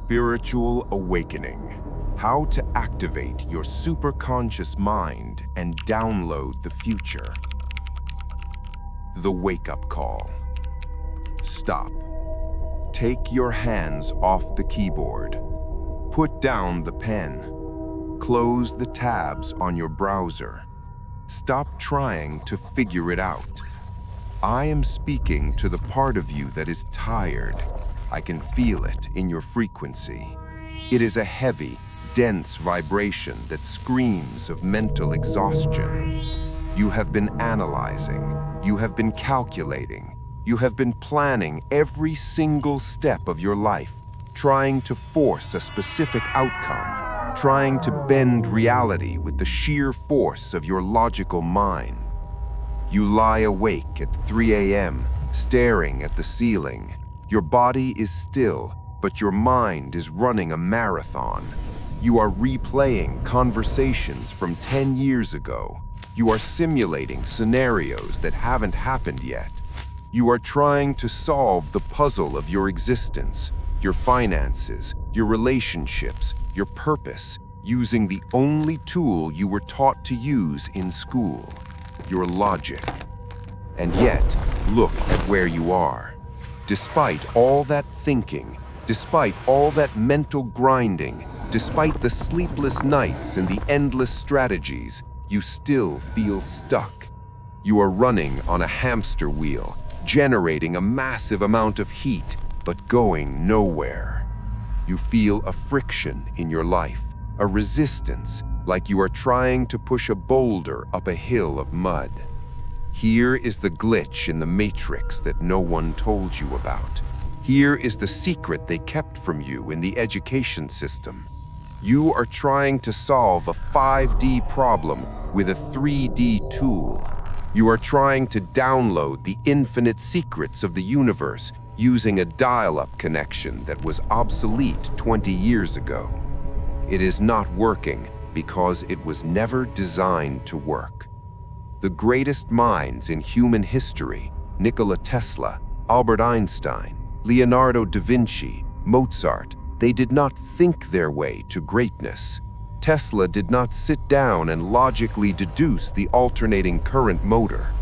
Spiritual awakening. How to activate your superconscious mind and download the future. The wake-up call. Stop. Take your hands off the keyboard. Put down the pen. Close the tabs on your browser. Stop trying to figure it out. I am speaking to the part of you that is tired. I can feel it in your frequency. It is a heavy, dense vibration that screams of mental exhaustion. You have been analyzing, you have been calculating, you have been planning every single step of your life, trying to force a specific outcome, trying to bend reality with the sheer force of your logical mind. You lie awake at 3 a.m., staring at the ceiling. Your body is still, but your mind is running a marathon. You are replaying conversations from 10 years ago. You are simulating scenarios that haven't happened yet. You are trying to solve the puzzle of your existence, your finances, your relationships, your purpose, using the only tool you were taught to use in school, your logic. And yet, look at where you are. Despite all that thinking, despite all that mental grinding, despite the sleepless nights and the endless strategies, you still feel stuck. You are running on a hamster wheel, generating a massive amount of heat, but going nowhere. You feel a friction in your life, a resistance, like you are trying to push a boulder up a hill of mud. Here is the glitch in the matrix that no one told you about. Here is the secret they kept from you in the education system. You are trying to solve a 5D problem with a 3D tool. You are trying to download the infinite secrets of the universe using a dial-up connection that was obsolete 20 years ago. It is not working because it was never designed to work. The greatest minds in human history, Nikola Tesla, Albert Einstein, Leonardo da Vinci, Mozart, they did not think their way to greatness. Tesla did not sit down and logically deduce the alternating current motor.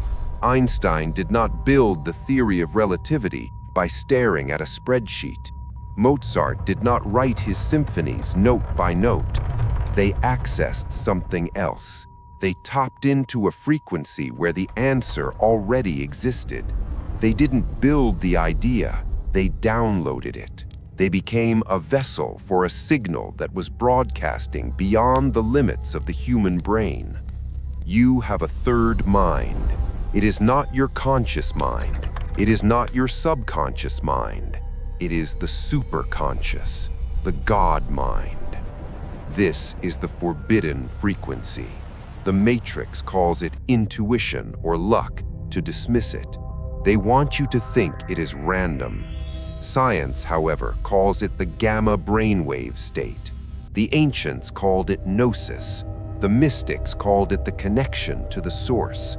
Einstein did not build the theory of relativity by staring at a spreadsheet. Mozart did not write his symphonies note by note. They accessed something else. They tapped into a frequency where the answer already existed. They didn't build the idea, they downloaded it. They became a vessel for a signal that was broadcasting beyond the limits of the human brain. You have a third mind. It is not your conscious mind. It is not your subconscious mind. It is the superconscious, the God mind. This is the forbidden frequency. The Matrix calls it intuition or luck to dismiss it. They want you to think it is random. Science, however, calls it the gamma brainwave state. The ancients called it gnosis. The mystics called it the connection to the source.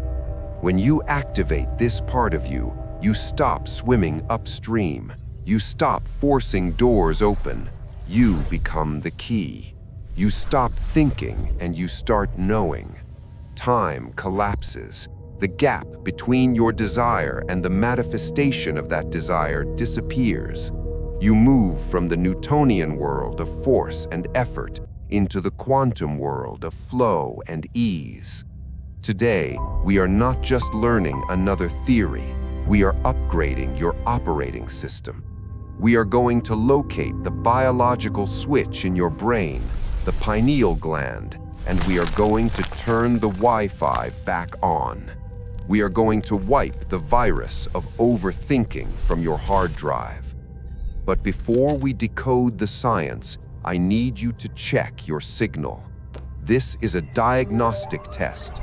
When you activate this part of you, you stop swimming upstream. You stop forcing doors open. You become the key. You stop thinking and you start knowing. Time collapses. The gap between your desire and the manifestation of that desire disappears. You move from the Newtonian world of force and effort into the quantum world of flow and ease. Today, we are not just learning another theory. We are upgrading your operating system. We are going to locate the biological switch in your brain, the pineal gland, and we are going to turn the Wi-Fi back on. We are going to wipe the virus of overthinking from your hard drive. But before we decode the science, I need you to check your signal. This is a diagnostic test.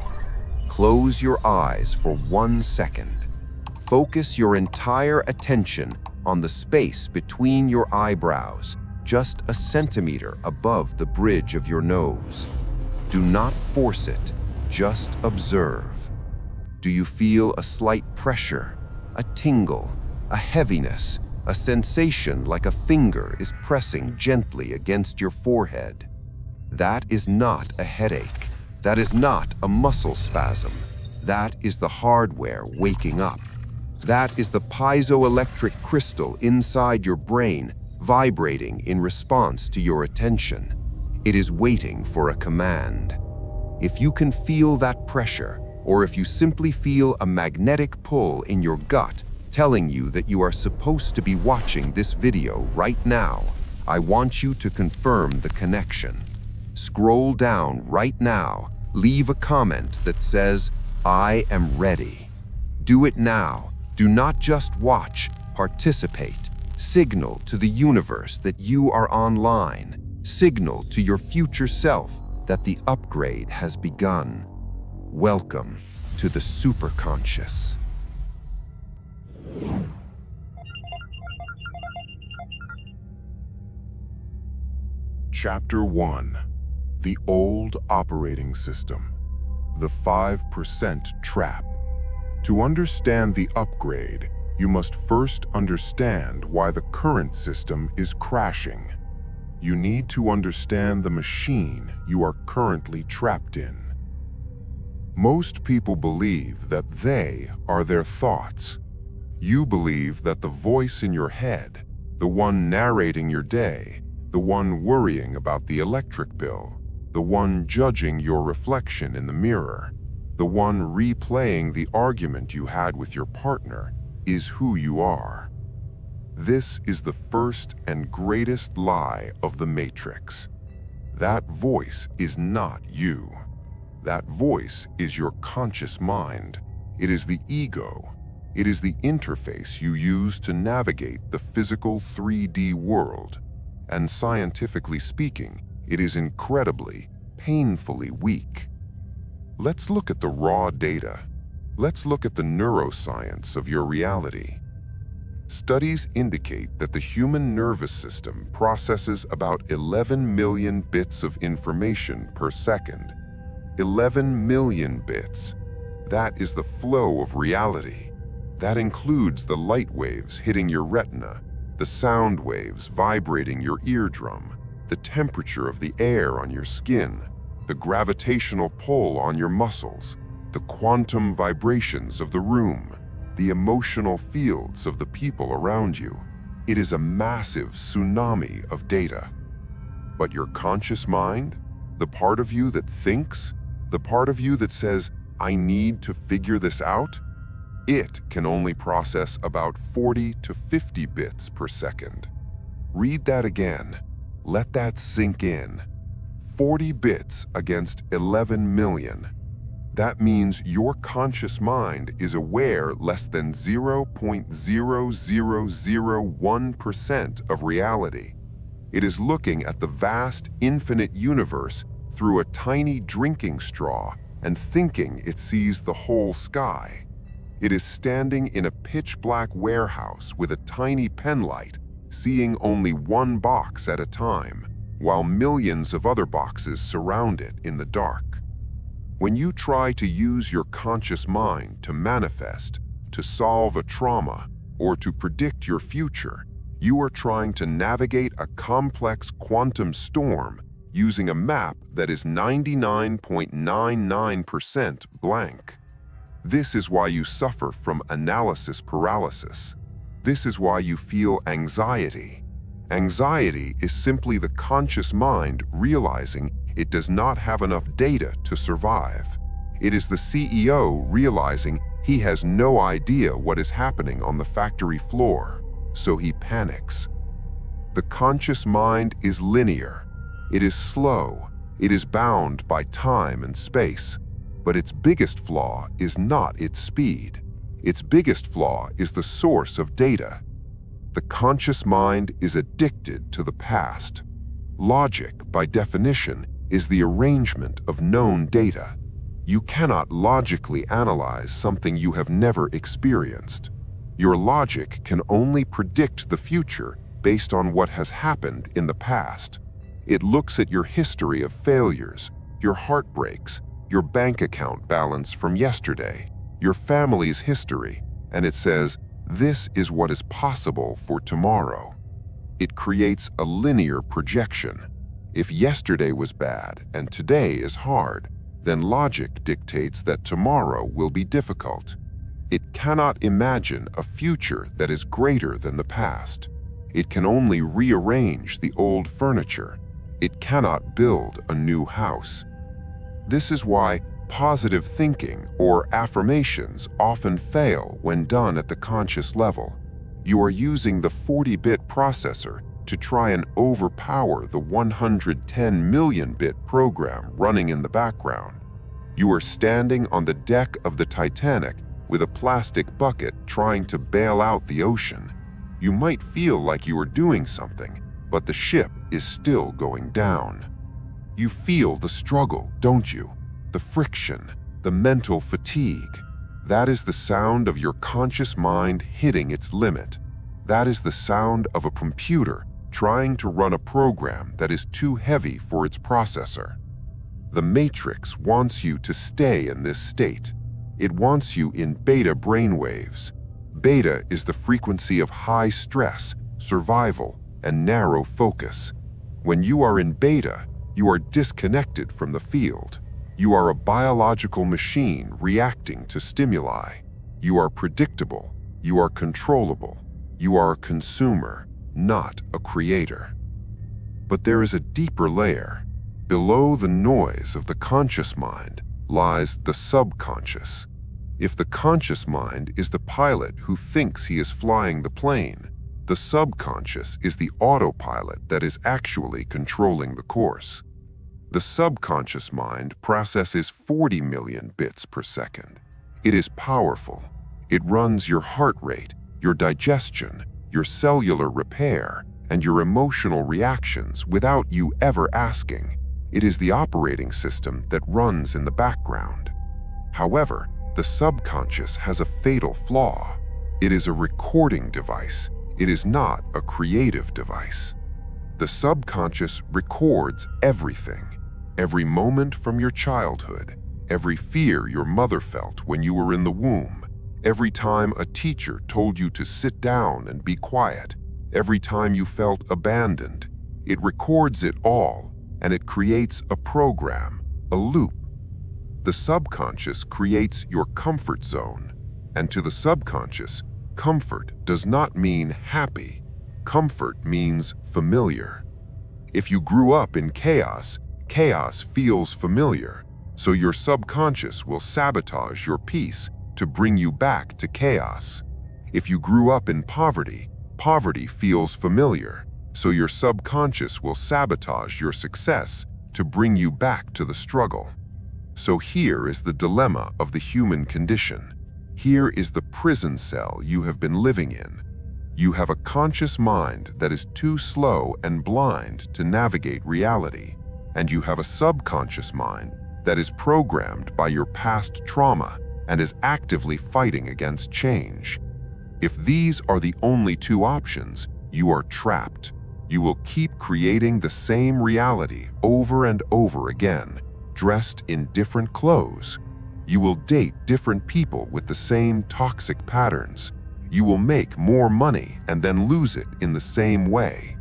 Close your eyes for 1 second. Focus your entire attention on the space between your eyebrows, just a centimeter above the bridge of your nose. Do not force it, just observe. Do you feel a slight pressure, a tingle, a heaviness, a sensation like a finger is pressing gently against your forehead. That is not a headache. That is not a muscle spasm. That is the hardware waking up. That is the piezoelectric crystal inside your brain vibrating in response to your attention. It is waiting for a command. If you can feel that pressure, or if you simply feel a magnetic pull in your gut telling you that you are supposed to be watching this video right now, I want you to confirm the connection. Scroll down right now, leave a comment that says, "I am ready." Do it now. Do not just watch, participate. Signal to the universe that you are online. Signal to your future self that the upgrade has begun. Welcome to the Superconscious. Chapter 1. The Old Operating System. The 5% Trap. To understand the upgrade, you must first understand why the current system is crashing. You need to understand the machine you are currently trapped in. Most people believe that they are their thoughts. You believe that the voice in your head, the one narrating your day, the one worrying about the electric bill, the one judging your reflection in the mirror, the one replaying the argument you had with your partner, is who you are. This is the first and greatest lie of the Matrix. That voice is not you. That voice is your conscious mind. It is the ego. It is the interface you use to navigate the physical 3D world. And scientifically speaking, it is incredibly, painfully weak. Let's look at the raw data. Let's look at the neuroscience of your reality. Studies indicate that the human nervous system processes about 11 million bits of information per second. 11 million bits. That is the flow of reality. That includes the light waves hitting your retina, the sound waves vibrating your eardrum, the temperature of the air on your skin, the gravitational pull on your muscles, the quantum vibrations of the room, the emotional fields of the people around you. It is a massive tsunami of data. But your conscious mind, the part of you that thinks, the part of you that says, "I need to figure this out," it can only process about 40 to 50 bits per second. Read that again. Let that sink in. 40 bits against 11 million. That means your conscious mind is aware less than 0.0001% of reality. It is looking at the vast, infinite universe through a tiny drinking straw and thinking it sees the whole sky. It is standing in a pitch-black warehouse with a tiny penlight, seeing only one box at a time, while millions of other boxes surround it in the dark. When you try to use your conscious mind to manifest, to solve a trauma, or to predict your future, you are trying to navigate a complex quantum storm using a map that is 99.99% blank. This is why you suffer from analysis paralysis. This is why you feel anxiety. Anxiety is simply the conscious mind realizing it does not have enough data to survive. It is the CEO realizing he has no idea what is happening on the factory floor, so he panics. The conscious mind is linear. It is slow. It is bound by time and space. But its biggest flaw is not its speed. Its biggest flaw is the source of data. The conscious mind is addicted to the past. Logic, by definition, is the arrangement of known data. You cannot logically analyze something you have never experienced. Your logic can only predict the future based on what has happened in the past. It looks at your history of failures, your heartbreaks, your bank account balance from yesterday, your family's history, and it says, This is what is possible for tomorrow. It creates a linear projection. If yesterday was bad and today is hard, then logic dictates that tomorrow will be difficult. It cannot imagine a future that is greater than the past. It can only rearrange the old furniture. It cannot build a new house. This is why positive thinking or affirmations often fail when done at the conscious level. You are using the 40-bit processor to try and overpower the 110 million-bit program running in the background. You are standing on the deck of the Titanic with a plastic bucket trying to bail out the ocean. You might feel like you are doing something, but the ship is still going down. You feel the struggle, don't you? The friction, the mental fatigue. That is the sound of your conscious mind hitting its limit. That is the sound of a computer trying to run a program that is too heavy for its processor. The matrix wants you to stay in this state. It wants you in beta brainwaves. Beta is the frequency of high stress, survival, and narrow focus. When you are in beta, you are disconnected from the field. You are a biological machine reacting to stimuli. You are predictable. You are controllable. You are a consumer, not a creator. But there is a deeper layer. Below the noise of the conscious mind lies the subconscious. If the conscious mind is the pilot who thinks he is flying the plane, the subconscious is the autopilot that is actually controlling the course. The subconscious mind processes 40 million bits per second. It is powerful. It runs your heart rate, your digestion, your cellular repair, and your emotional reactions without you ever asking. It is the operating system that runs in the background. However, the subconscious has a fatal flaw. It is a recording device. It is not a creative device. The subconscious records everything. Every moment from your childhood, every fear your mother felt when you were in the womb, every time a teacher told you to sit down and be quiet, every time you felt abandoned. It records it all, and it creates a program, a loop. The subconscious creates your comfort zone, and to the subconscious, comfort does not mean happy. Comfort means familiar. If you grew up in chaos, chaos feels familiar, so your subconscious will sabotage your peace to bring you back to chaos. If you grew up in poverty, poverty feels familiar, so your subconscious will sabotage your success to bring you back to the struggle. So here is the dilemma of the human condition. Here is the prison cell you have been living in. You have a conscious mind that is too slow and blind to navigate reality, and you have a subconscious mind that is programmed by your past trauma and is actively fighting against change. If these are the only two options, you are trapped. You will keep creating the same reality over and over again, dressed in different clothes. You will date different people with the same toxic patterns. You will make more money and then lose it in the same way.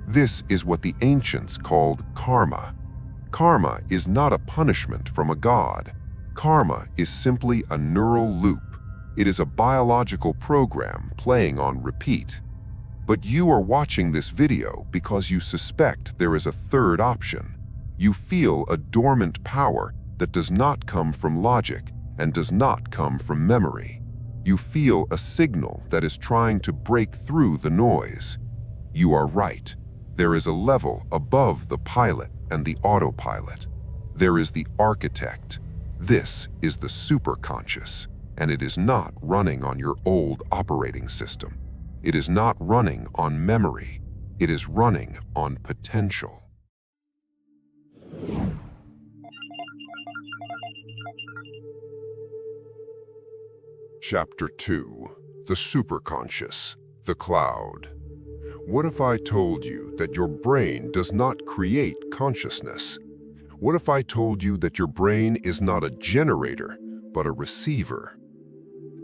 This is what the ancients called karma. Karma is not a punishment from a god. Karma is simply a neural loop. It is a biological program playing on repeat. But you are watching this video because you suspect there is a third option. You feel a dormant power that does not come from logic and does not come from memory. You feel a signal that is trying to break through the noise. You are right. There is a level above the pilot and the autopilot. There is the architect. This is the superconscious, and it is not running on your old operating system. It is not running on memory. It is running on potential. Chapter 2. The Superconscious, the Cloud. What if I told you that your brain does not create consciousness? What if I told you that your brain is not a generator, but a receiver?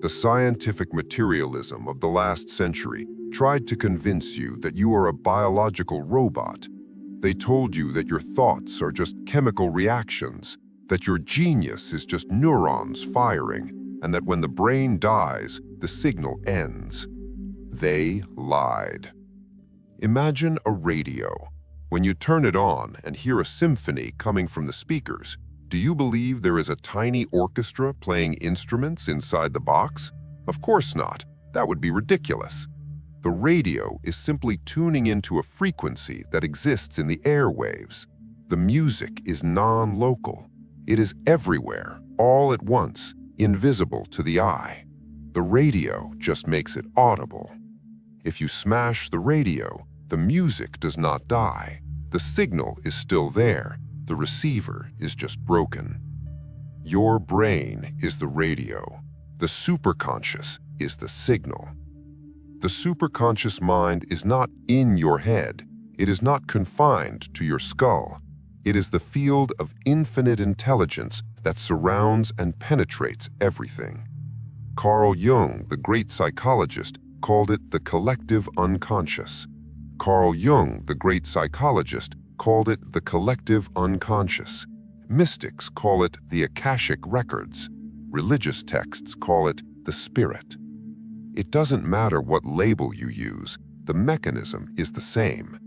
The scientific materialism of the last century tried to convince you that you are a biological robot. They told you that your thoughts are just chemical reactions, that your genius is just neurons firing, and that when the brain dies, the signal ends. They lied. Imagine a radio. When you turn it on and hear a symphony coming from the speakers, do you believe there is a tiny orchestra playing instruments inside the box? Of course not. That would be ridiculous. The radio is simply tuning into a frequency that exists in the airwaves. The music is non-local. It is everywhere, all at once, invisible to the eye. The radio just makes it audible. If you smash the radio, the music does not die. The signal is still there. The receiver is just broken. Your brain is the radio. The superconscious is the signal. The superconscious mind is not in your head. It is not confined to your skull. It is the field of infinite intelligence that surrounds and penetrates everything. Carl Jung, the great psychologist, called it the collective unconscious. Carl Jung, the great psychologist, called it the collective unconscious. Mystics call it the Akashic records. Religious texts call it the spirit. It doesn't matter what label you use, the mechanism is the same.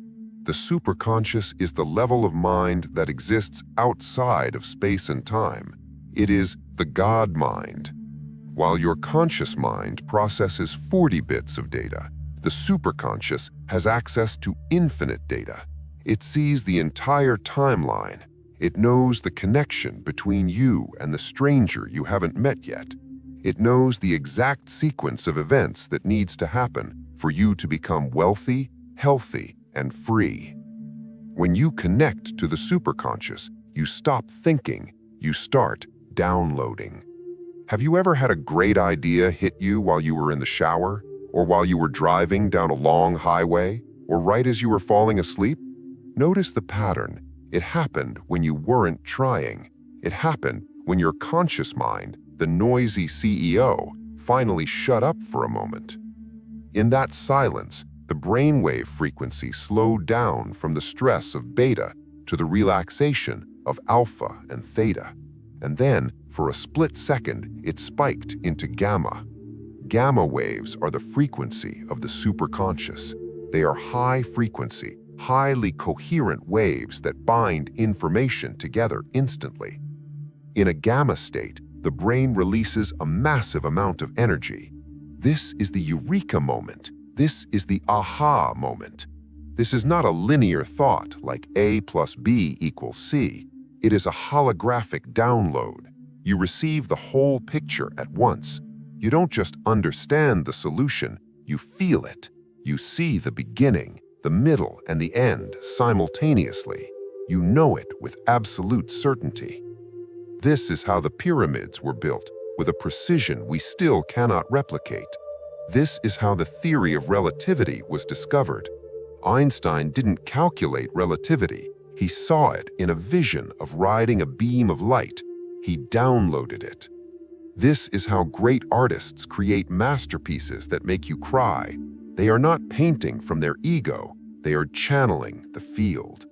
The superconscious is the level of mind that exists outside of space and time. It is the God mind. While your conscious mind processes 40 bits of data, the superconscious has access to infinite data. It sees the entire timeline. It knows the connection between you and the stranger you haven't met yet. It knows the exact sequence of events that needs to happen for you to become wealthy, healthy, and free. When you connect to the superconscious, you stop thinking, you start downloading. Have you ever had a great idea hit you while you were in the shower, or while you were driving down a long highway, or right as you were falling asleep? Notice the pattern. It happened when you weren't trying. It happened when your conscious mind, the noisy CEO, finally shut up for a moment. In that silence, the brainwave frequency slowed down from the stress of beta to the relaxation of alpha and theta. And then, for a split second, it spiked into gamma. Gamma waves are the frequency of the superconscious. They are high frequency, highly coherent waves that bind information together instantly. In a gamma state, the brain releases a massive amount of energy. This is the eureka moment. This is the aha moment. This is not a linear thought like A plus B equals C. It is a holographic download. You receive the whole picture at once. You don't just understand the solution, you feel it. You see the beginning, the middle, and the end simultaneously. You know it with absolute certainty. This is how the pyramids were built, with a precision we still cannot replicate. This is how the theory of relativity was discovered. Einstein didn't calculate relativity. He saw it in a vision of riding a beam of light. He downloaded it. This is how great artists create masterpieces that make you cry. They are not painting from their ego. They are channeling the field.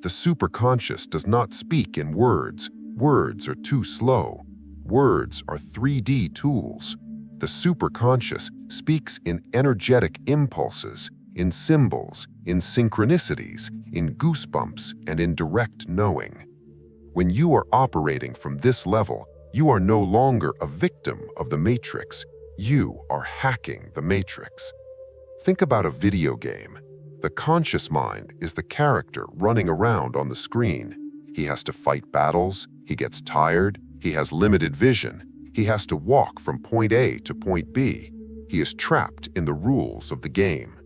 The superconscious does not speak in words. Words are too slow. Words are 3D tools. The superconscious speaks in energetic impulses, in symbols, in synchronicities, in goosebumps, and in direct knowing. When you are operating from this level, you are no longer a victim of the matrix. You are hacking the matrix. Think about a video game. The conscious mind is the character running around on the screen. He has to fight battles, he gets tired, he has limited vision, he has to walk from point A to point B. He is trapped in the rules of the game.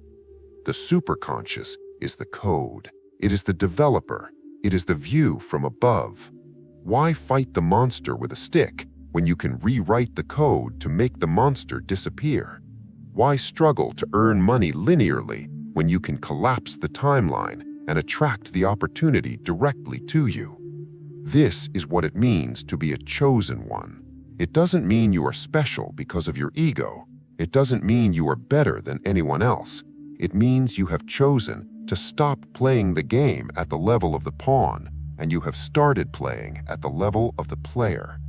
The superconscious is the code. It is the developer. It is the view from above. Why fight the monster with a stick when you can rewrite the code to make the monster disappear? Why struggle to earn money linearly when you can collapse the timeline and attract the opportunity directly to you? This is what it means to be a chosen one. It doesn't mean you are special because of your ego. It doesn't mean you are better than anyone else. It means you have chosen to stop playing the game at the level of the pawn, and you have started playing at the level of the player.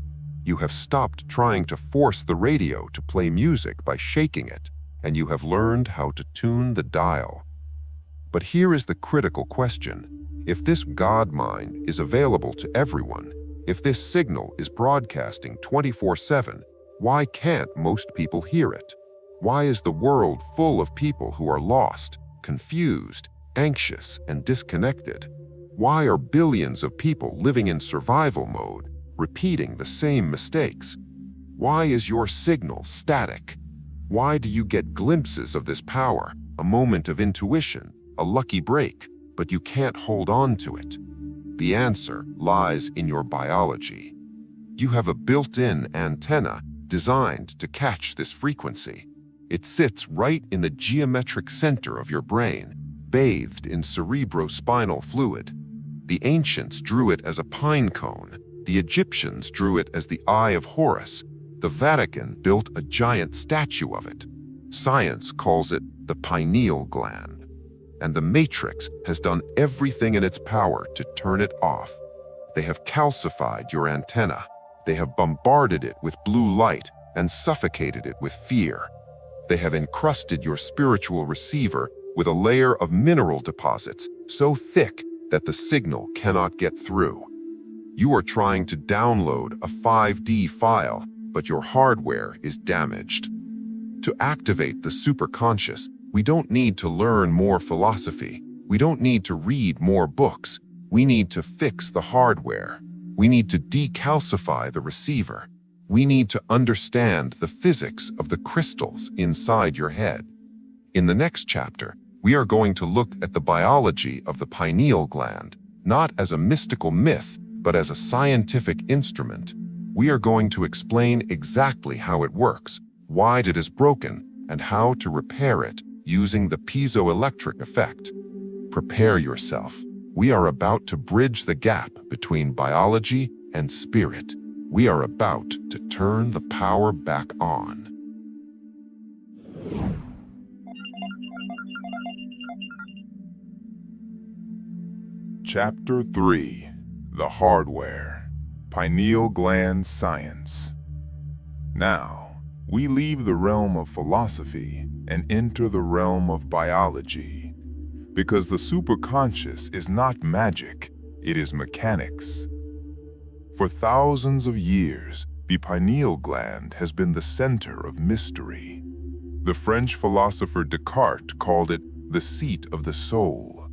You have stopped trying to force the radio to play music by shaking it, and you have learned how to tune the dial. But here is the critical question. If this God mind is available to everyone, if this signal is broadcasting 24/7, why can't most people hear it? Why is the world full of people who are lost, confused, anxious, and disconnected? Why are billions of people living in survival mode, repeating the same mistakes? Why is your signal static? Why do you get glimpses of this power, a moment of intuition, a lucky break, but you can't hold on to it? The answer lies in your biology. You have a built-in antenna designed to catch this frequency. It sits right in the geometric center of your brain, bathed in cerebrospinal fluid. The ancients drew it as a pine cone. The Egyptians drew it as the Eye of Horus. The Vatican built a giant statue of it. Science calls it the pineal gland. And the Matrix has done everything in its power to turn it off. They have calcified your antenna. They have bombarded it with blue light and suffocated it with fear. They have encrusted your spiritual receiver with a layer of mineral deposits so thick that the signal cannot get through. You are trying to download a 5D file, but your hardware is damaged. To activate the superconscious, we don't need to learn more philosophy. We don't need to read more books. We need to fix the hardware. We need to decalcify the receiver. We need to understand the physics of the crystals inside your head. In the next chapter, we are going to look at the biology of the pineal gland, not as a mystical myth, but as a scientific instrument. We are going to explain exactly how it works, why it is broken, and how to repair it using the piezoelectric effect. Prepare yourself. We are about to bridge the gap between biology and spirit. We are about to turn the power back on. Chapter 3. The Hardware. Pineal Gland Science. Now, we leave the realm of philosophy and enter the realm of biology, because the superconscious is not magic, it is mechanics. For thousands of years, the pineal gland has been the center of mystery. The French philosopher Descartes called it the seat of the soul.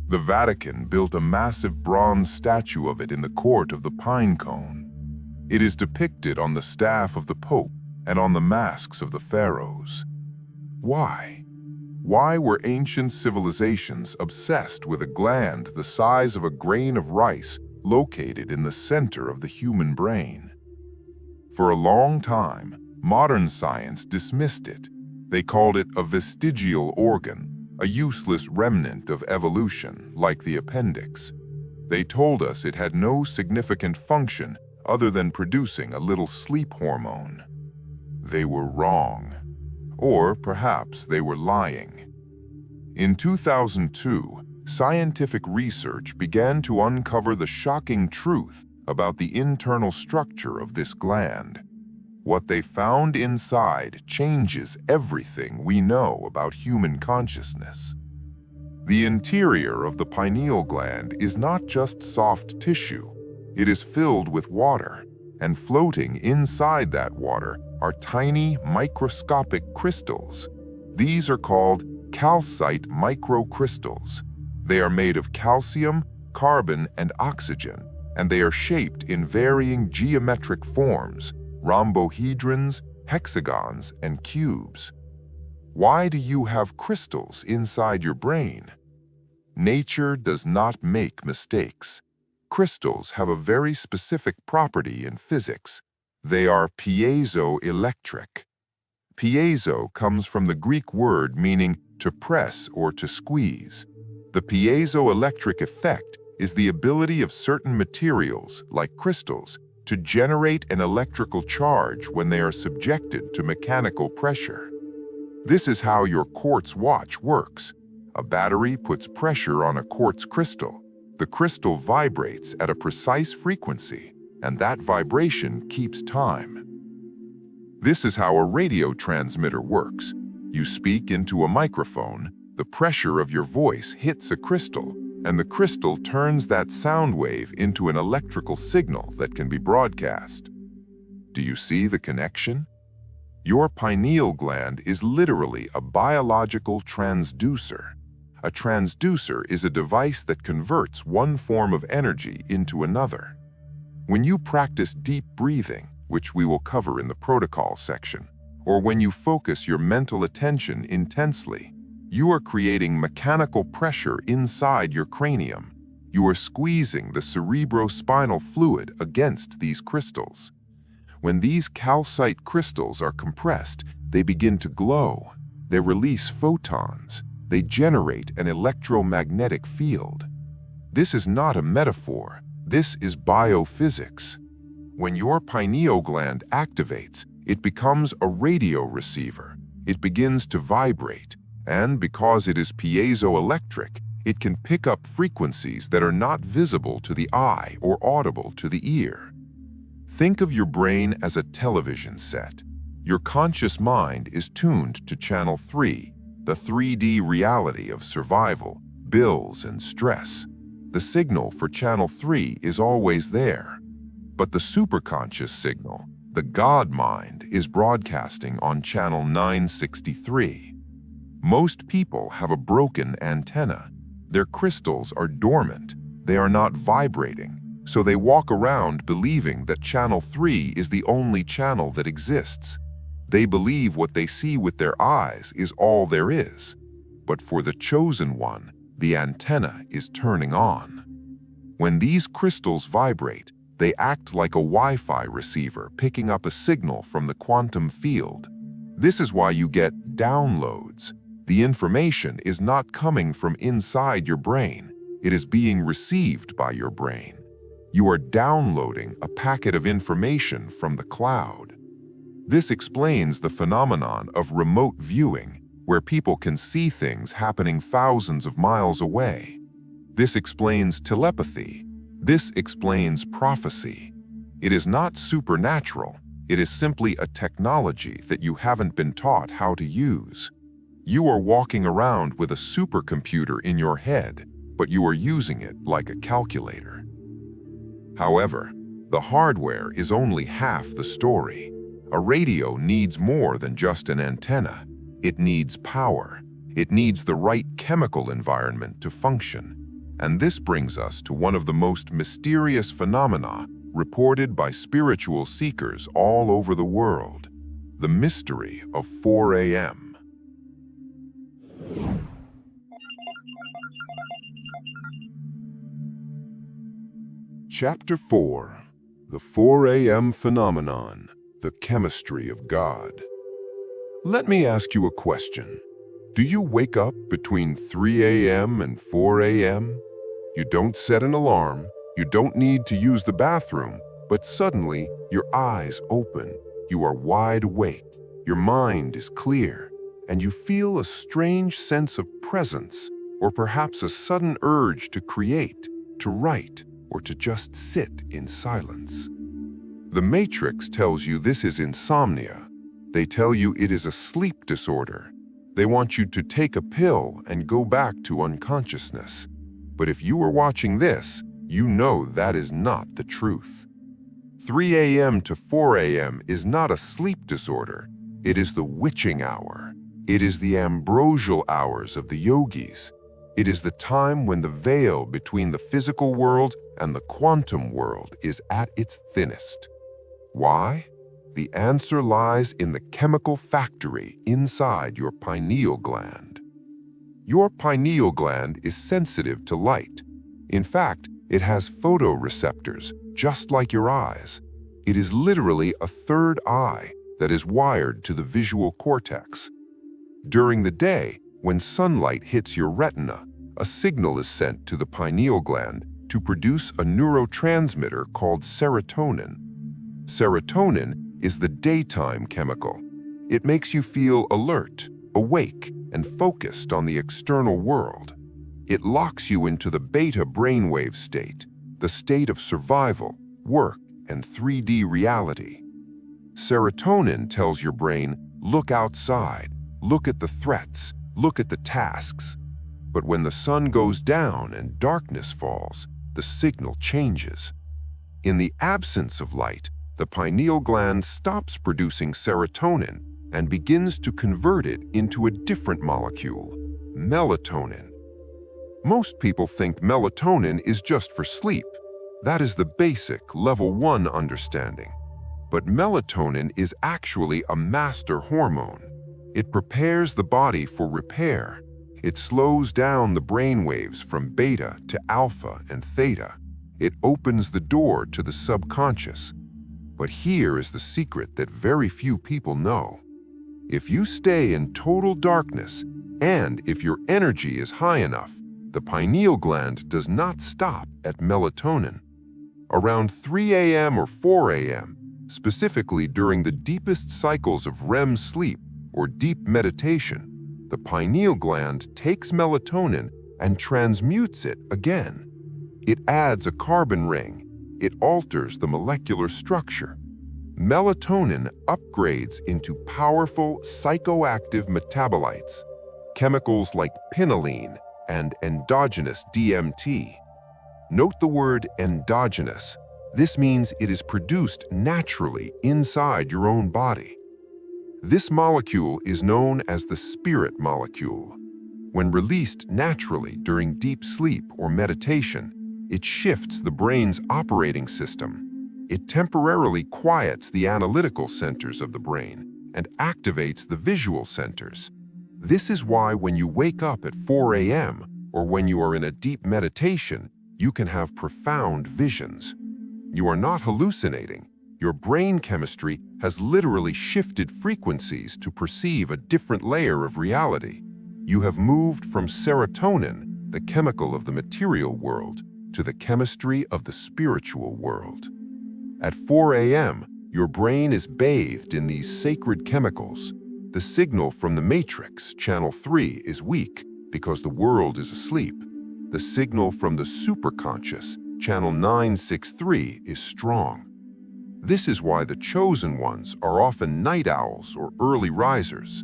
The Vatican built a massive bronze statue of it in the court of the pine cone. It is depicted on the staff of the Pope and on the masks of the pharaohs. Why? Why were ancient civilizations obsessed with a gland the size of a grain of rice located in the center of the human brain? For a long time, modern science dismissed it. They called it a vestigial organ, a useless remnant of evolution like the appendix. They told us it had no significant function other than producing a little sleep hormone. They were wrong. Or perhaps they were lying. In 2002, scientific research began to uncover the shocking truth about the internal structure of this gland. What they found inside changes everything we know about human consciousness. The interior of the pineal gland is not just soft tissue. It is filled with water, and floating inside that water are tiny microscopic crystals. These are called calcite microcrystals. They are made of calcium, carbon, and oxygen, and they are shaped in varying geometric forms: rhombohedrons, hexagons, and cubes. Why do you have crystals inside your brain? Nature does not make mistakes. Crystals have a very specific property in physics. They are piezoelectric. Piezo comes from the Greek word meaning to press or to squeeze. The piezoelectric effect is the ability of certain materials, like crystals, to generate an electrical charge when they are subjected to mechanical pressure. This is how your quartz watch works. A battery puts pressure on a quartz crystal. The crystal vibrates at a precise frequency, and that vibration keeps time. This is how a radio transmitter works. You speak into a microphone, the pressure of your voice hits a crystal, and the crystal turns that sound wave into an electrical signal that can be broadcast. Do you see the connection? Your pineal gland is literally a biological transducer. A transducer is a device that converts one form of energy into another. When you practice deep breathing, which we will cover in the protocol section, or when you focus your mental attention intensely, you are creating mechanical pressure inside your cranium. You are squeezing the cerebrospinal fluid against these crystals. When these calcite crystals are compressed, they begin to glow. They release photons. They generate an electromagnetic field. This is not a metaphor. This is biophysics. When your pineal gland activates, it becomes a radio receiver. It begins to vibrate, and because it is piezoelectric, it can pick up frequencies that are not visible to the eye or audible to the ear. Think of your brain as a television set. Your conscious mind is tuned to channel 3, the 3D reality of survival, bills, and stress. The signal for channel 3 is always there. But the superconscious signal, the God mind, is broadcasting on channel 963. Most people have a broken antenna. Their crystals are dormant. They are not vibrating. So they walk around believing that channel 3 is the only channel that exists. They believe what they see with their eyes is all there is. But for the chosen one, the antenna is turning on. When these crystals vibrate, they act like a Wi-Fi receiver picking up a signal from the quantum field. This is why you get downloads. The information is not coming from inside your brain. It is being received by your brain. You are downloading a packet of information from the cloud. This explains the phenomenon of remote viewing, where people can see things happening thousands of miles away. This explains telepathy. This explains prophecy. It is not supernatural. It is simply a technology that you haven't been taught how to use. You are walking around with a supercomputer in your head, but you are using it like a calculator. However, the hardware is only half the story. A radio needs more than just an antenna. It needs power. It needs the right chemical environment to function. And this brings us to one of the most mysterious phenomena reported by spiritual seekers all over the world: the mystery of 4 a.m. Chapter 4: The 4 a.m. Phenomenon, the Chemistry of God. Let me ask you a question. Do you wake up between 3 a.m. and 4 a.m.? You don't set an alarm, you don't need to use the bathroom, but suddenly your eyes open, you are wide awake, your mind is clear, and you feel a strange sense of presence, or perhaps a sudden urge to create, to write, or to just sit in silence. The Matrix tells you this is insomnia. They tell you it is a sleep disorder. They want you to take a pill and go back to unconsciousness. But if you are watching this, you know that is not the truth. 3 a.m. to 4 a.m. is not a sleep disorder. It is the witching hour. It is the ambrosial hours of the yogis. It is the time when the veil between the physical world and the quantum world is at its thinnest. Why? The answer lies in the chemical factory inside your pineal gland. Your pineal gland is sensitive to light. In fact, it has photoreceptors, just like your eyes. It is literally a third eye that is wired to the visual cortex. During the day, when sunlight hits your retina, a signal is sent to the pineal gland to produce a neurotransmitter called serotonin. Serotonin is the daytime chemical. It makes you feel alert, awake, and focused on the external world. It locks you into the beta brainwave state, the state of survival, work, and 3D reality. Serotonin tells your brain, look outside, look at the threats, look at the tasks. But when the sun goes down and darkness falls, the signal changes. In the absence of light, the pineal gland stops producing serotonin and begins to convert it into a different molecule, melatonin. Most people think melatonin is just for sleep. That is the basic level 1 understanding. But melatonin is actually a master hormone. It prepares the body for repair. It slows down the brain waves from beta to alpha and theta. It opens the door to the subconscious. But here is the secret that very few people know. If you stay in total darkness, and if your energy is high enough, the pineal gland does not stop at melatonin. Around 3 a.m. or 4 a.m., specifically during the deepest cycles of REM sleep or deep meditation, the pineal gland takes melatonin and transmutes it again. It adds a carbon ring. It alters the molecular structure. Melatonin upgrades into powerful psychoactive metabolites, chemicals like pineal and endogenous DMT. Note the word endogenous. This means it is produced naturally inside your own body. This molecule is known as the spirit molecule. When released naturally during deep sleep or meditation, it shifts the brain's operating system. It temporarily quiets the analytical centers of the brain and activates the visual centers. This is why when you wake up at 4 a.m. or when you are in a deep meditation, you can have profound visions. You are not hallucinating. Your brain chemistry has literally shifted frequencies to perceive a different layer of reality. You have moved from serotonin, the chemical of the material world, to the chemistry of the spiritual world. At 4 a.m., your brain is bathed in these sacred chemicals. The signal from the matrix, channel 3, is weak because the world is asleep. The signal from the superconscious, channel 963, is strong. This is why the chosen ones are often night owls or early risers.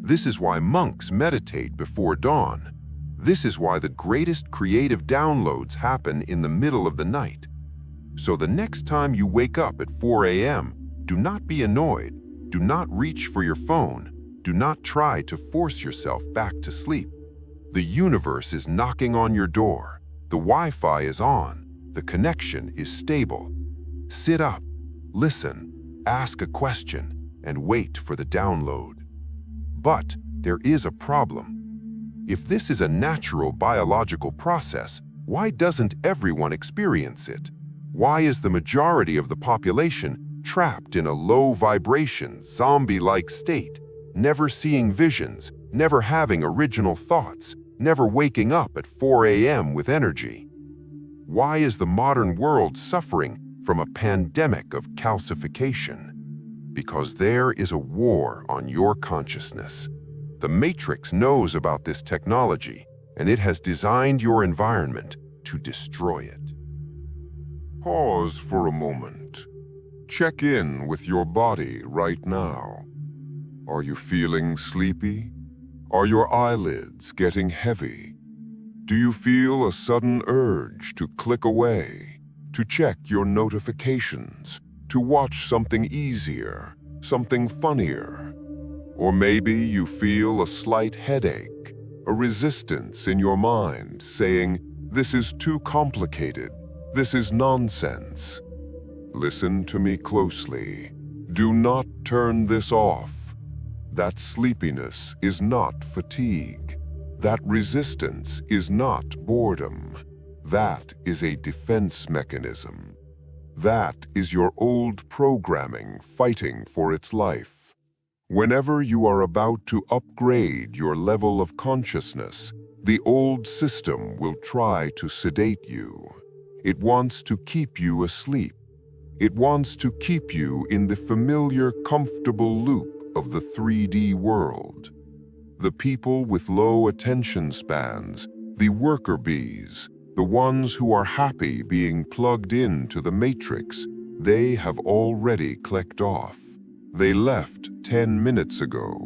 This is why monks meditate before dawn. This is why the greatest creative downloads happen in the middle of the night. So the next time you wake up at 4 a.m., do not be annoyed. Do not reach for your phone. Do not try to force yourself back to sleep. The universe is knocking on your door. The Wi-Fi is on. The connection is stable. Sit up, listen, ask a question, and wait for the download. But there is a problem. If this is a natural biological process, why doesn't everyone experience it? Why is the majority of the population trapped in a low-vibration, zombie-like state, never seeing visions, never having original thoughts, never waking up at 4 a.m. with energy? Why is the modern world suffering from a pandemic of calcification? Because there is a war on your consciousness. The Matrix knows about this technology, and it has designed your environment to destroy it. Pause for a moment. Check in with your body right now. Are you feeling sleepy? Are your eyelids getting heavy? Do you feel a sudden urge to click away, to check your notifications, to watch something easier, something funnier? Or maybe you feel a slight headache, a resistance in your mind saying, "This is too complicated. This is nonsense." Listen to me closely. Do not turn this off. That sleepiness is not fatigue. That resistance is not boredom. That is a defense mechanism. That is your old programming fighting for its life. Whenever you are about to upgrade your level of consciousness, the old system will try to sedate you. It wants to keep you asleep. It wants to keep you in the familiar, comfortable loop of the 3D world. The people with low attention spans, the worker bees, the ones who are happy being plugged into the matrix, they have already clicked off. They left 10 minutes ago.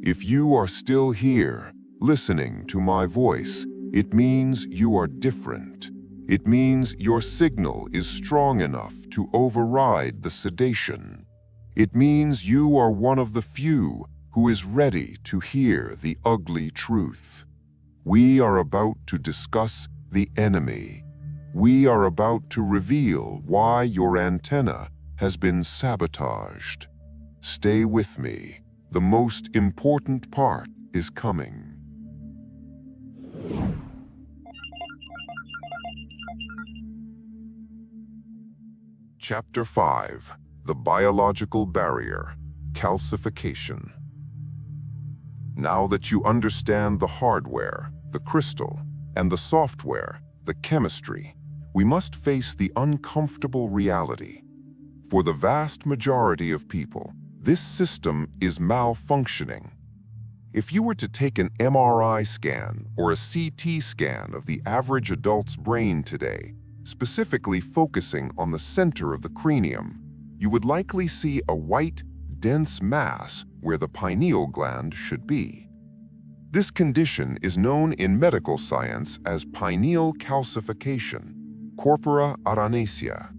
If you are still here, listening to my voice, it means you are different. It means your signal is strong enough to override the sedation. It means you are one of the few who is ready to hear the ugly truth. We are about to discuss the enemy. We are about to reveal why your antenna has been sabotaged. Stay with me. The most important part is coming. Chapter 5. The Biological Barrier, Calcification. Now that you understand the hardware, the crystal, and the software, the chemistry, we must face the uncomfortable reality. For the vast majority of people, this system is malfunctioning. If you were to take an MRI scan or a CT scan of the average adult's brain today, specifically focusing on the center of the cranium, you would likely see a white, dense mass where the pineal gland should be. This condition is known in medical science as pineal calcification, corpora aranacea.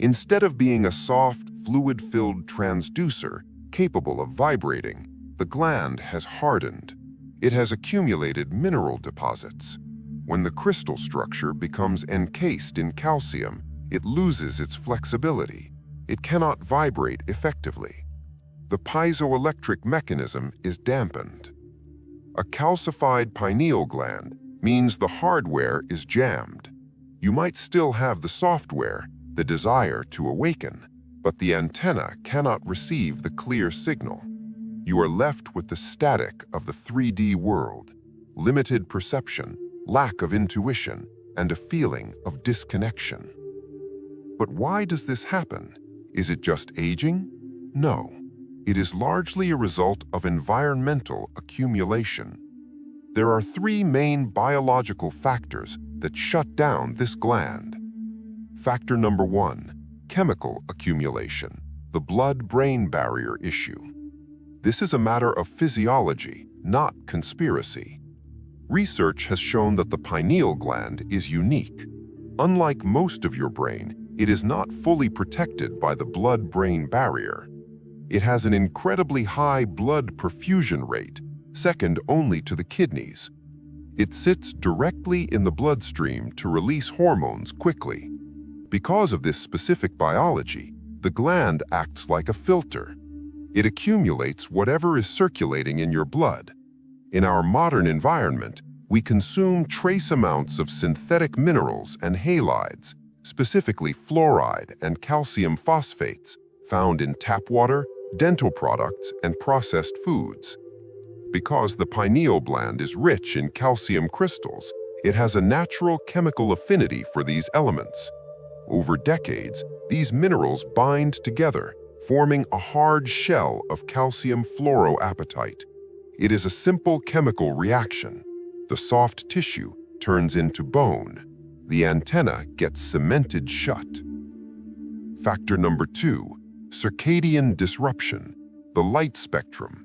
Instead of being a soft, fluid-filled transducer capable of vibrating, the gland has hardened. It has accumulated mineral deposits. When the crystal structure becomes encased in calcium, it loses its flexibility. It cannot vibrate effectively. The piezoelectric mechanism is dampened. A calcified pineal gland means the hardware is jammed. You might still have the software, the desire to awaken, but the antenna cannot receive the clear signal. You are left with the static of the 3D world, limited perception, lack of intuition, and a feeling of disconnection. But why does this happen? Is it just aging? No. It is largely a result of environmental accumulation. There are three main biological factors that shut down this gland. Factor number 1, chemical accumulation, the blood-brain barrier issue. This is a matter of physiology, not conspiracy. Research has shown that the pineal gland is unique. Unlike most of your brain, it is not fully protected by the blood-brain barrier. It has an incredibly high blood perfusion rate, second only to the kidneys. It sits directly in the bloodstream to release hormones quickly. Because of this specific biology, the gland acts like a filter. It accumulates whatever is circulating in your blood. In our modern environment, we consume trace amounts of synthetic minerals and halides, specifically fluoride and calcium phosphates, found in tap water, dental products, and processed foods. Because the pineal gland is rich in calcium crystals, it has a natural chemical affinity for these elements. Over decades, these minerals bind together, forming a hard shell of calcium fluoroapatite. It is a simple chemical reaction. The soft tissue turns into bone. The antenna gets cemented shut. Factor number 2, circadian disruption, the light spectrum.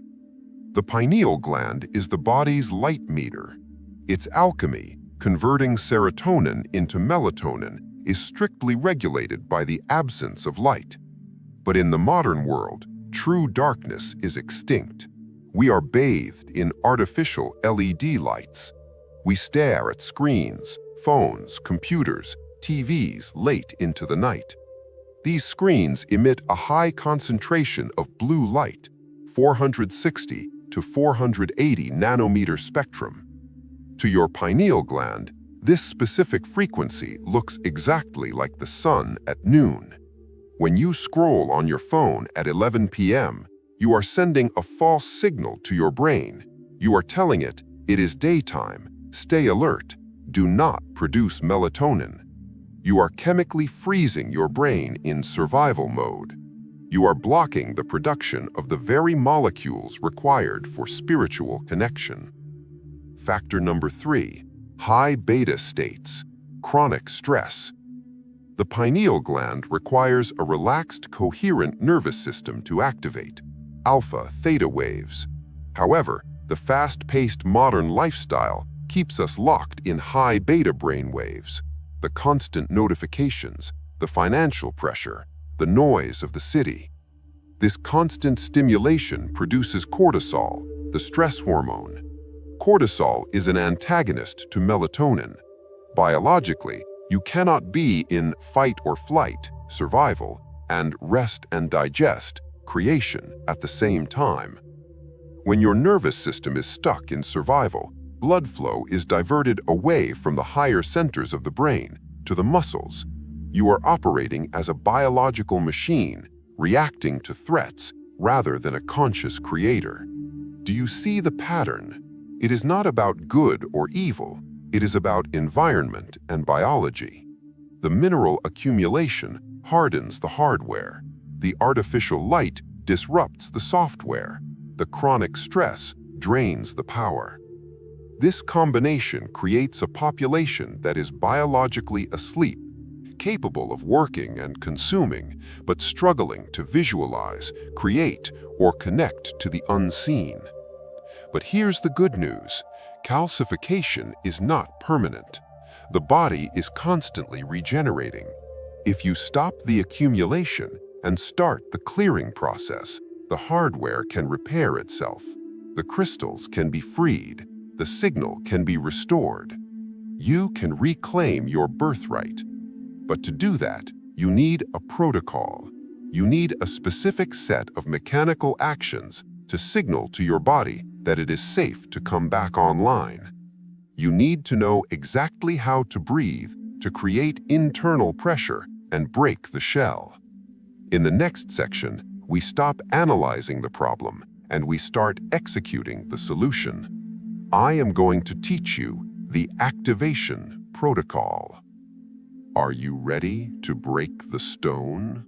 The pineal gland is the body's light meter. Its alchemy, converting serotonin into melatonin, is strictly regulated by the absence of light. But in the modern world, true darkness is extinct. We are bathed in artificial LED lights. We stare at screens, phones, computers, TVs late into the night. These screens emit a high concentration of blue light, 460 to 480 nanometer spectrum. To your pineal gland, this specific frequency looks exactly like the sun at noon. When you scroll on your phone at 11 p.m., you are sending a false signal to your brain. You are telling it, it is daytime, stay alert, do not produce melatonin. You are chemically freezing your brain in survival mode. You are blocking the production of the very molecules required for spiritual connection. Factor number 3, high beta states, chronic stress. The pineal gland requires a relaxed, coherent nervous system to activate, alpha, theta waves. However, the fast-paced modern lifestyle keeps us locked in high beta brain waves. The constant notifications, the financial pressure, the noise of the city. This constant stimulation produces cortisol, the stress hormone. Cortisol is an antagonist to melatonin. Biologically, you cannot be in fight or flight, survival, and rest and digest, creation, at the same time. When your nervous system is stuck in survival, blood flow is diverted away from the higher centers of the brain to the muscles. You are operating as a biological machine, reacting to threats rather than a conscious creator. Do you see the pattern? It is not about good or evil. It is about environment and biology. The mineral accumulation hardens the hardware. The artificial light disrupts the software. The chronic stress drains the power. This combination creates a population that is biologically asleep, capable of working and consuming, but struggling to visualize, create, or connect to the unseen. But here's the good news. Calcification is not permanent. The body is constantly regenerating. If you stop the accumulation and start the clearing process, the hardware can repair itself. The crystals can be freed. The signal can be restored. You can reclaim your birthright. But to do that, you need a protocol. You need a specific set of mechanical actions to signal to your body that it is safe to come back online. You need to know exactly how to breathe to create internal pressure and break the shell. In the next section, we stop analyzing the problem and we start executing the solution. I am going to teach you the activation protocol. Are you ready to break the stone?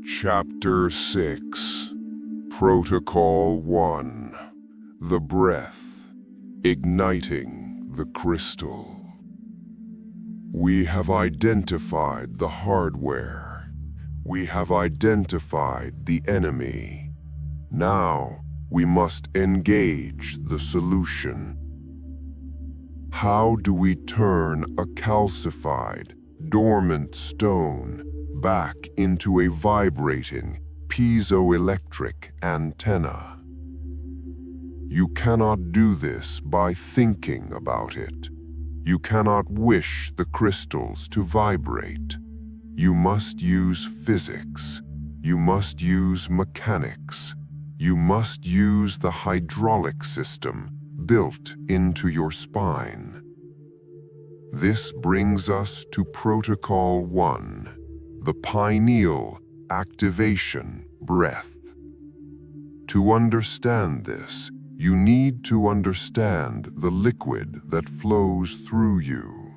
Chapter 6, Protocol 1, The Breath, Igniting the Crystal. We have identified the hardware. We have identified the enemy. Now, we must engage the solution. How do we turn a calcified, dormant stone back into a vibrating, piezoelectric antenna? You cannot do this by thinking about it. You cannot wish the crystals to vibrate. You must use physics. You must use mechanics. You must use the hydraulic system built into your spine. This brings us to Protocol 1. The pineal activation breath. To understand this, you need to understand the liquid that flows through you.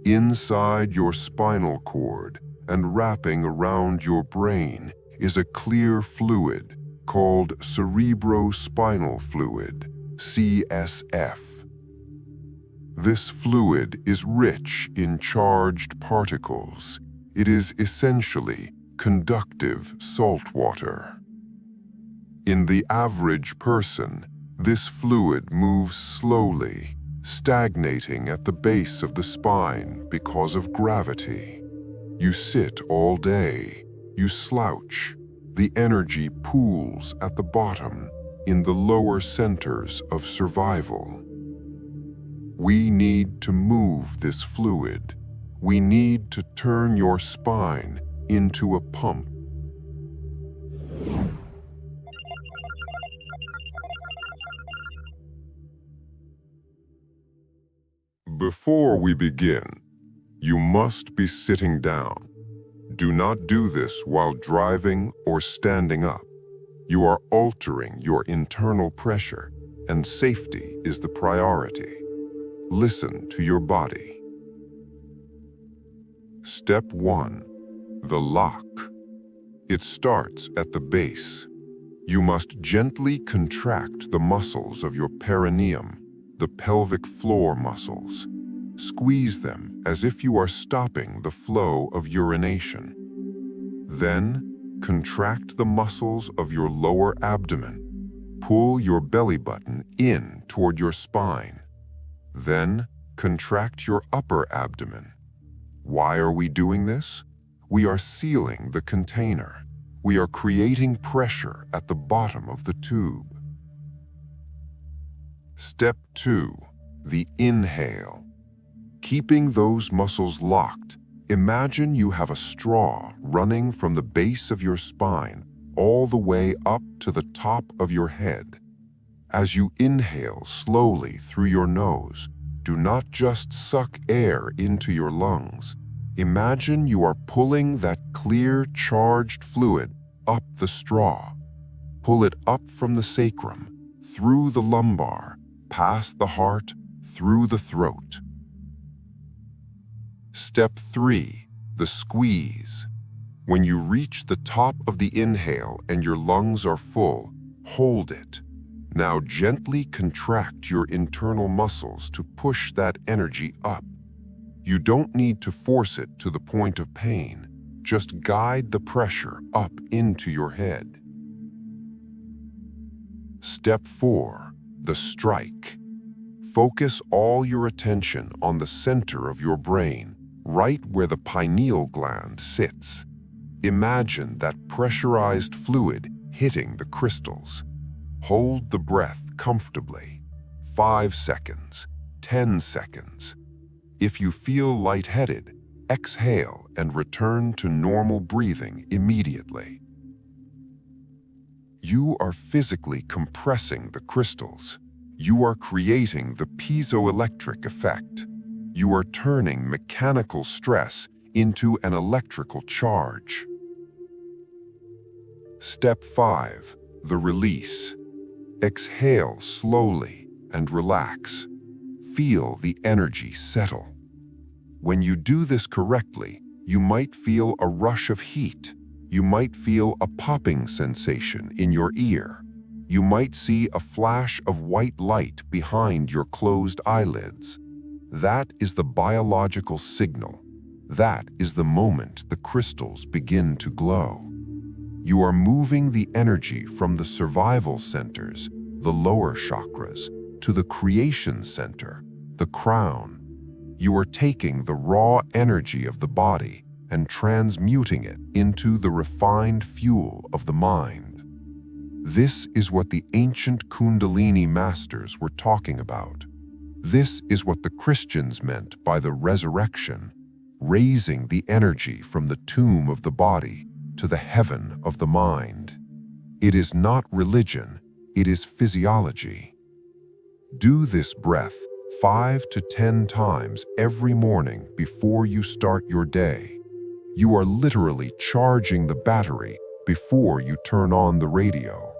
Inside your spinal cord and wrapping around your brain is a clear fluid called cerebrospinal fluid, CSF. This fluid is rich in charged particles. It is essentially conductive salt water. In the average person, this fluid moves slowly, stagnating at the base of the spine because of gravity. You sit all day, you slouch. The energy pools at the bottom, in the lower centers of survival. We need to move this fluid. We need to turn your spine into a pump. Before we begin, you must be sitting down. Do not do this while driving or standing up. You are altering your internal pressure. and safety is the priority. Listen to your body. Step 1. The lock. It starts at the base. You must gently contract the muscles of your perineum, the pelvic floor muscles. Squeeze them as if you are stopping the flow of urination. Then, contract the muscles of your lower abdomen. Pull your belly button in toward your spine. Then, contract your upper abdomen. Why are we doing this? We are sealing the container. We are creating pressure at the bottom of the tube. Step 2. The inhale. Keeping those muscles locked, imagine you have a straw running from the base of your spine all the way up to the top of your head. As you inhale slowly through your nose, do not just suck air into your lungs. Imagine you are pulling that clear, charged fluid up the straw. Pull it up from the sacrum, through the lumbar, past the heart, through the throat. Step 3. The squeeze. When you reach the top of the inhale and your lungs are full, hold it. Now gently contract your internal muscles to push that energy up. You don't need to force it to the point of pain. Just guide the pressure up into your head. Step 4. The strike. Focus all your attention on the center of your brain, right where the pineal gland sits. Imagine that pressurized fluid hitting the crystals. Hold the breath comfortably. 5 seconds, 10 seconds. If you feel lightheaded, exhale and return to normal breathing immediately. You are physically compressing the crystals. You are creating the piezoelectric effect. You are turning mechanical stress into an electrical charge. Step 5. The release. Exhale slowly and relax. Feel the energy settle. When you do this correctly, you might feel a rush of heat. You might feel a popping sensation in your ear. You might see a flash of white light behind your closed eyelids. That is the biological signal. That is the moment the crystals begin to glow. You are moving the energy from the survival centers, the lower chakras, to the creation center, the crown. You are taking the raw energy of the body and transmuting it into the refined fuel of the mind. This is what the ancient Kundalini masters were talking about. This is what the Christians meant by the resurrection, raising the energy from the tomb of the body to the heaven of the mind. It is not religion, it is physiology. Do this breath 5 to 10 times every morning before you start your day. You are literally charging the battery before you turn on the radio.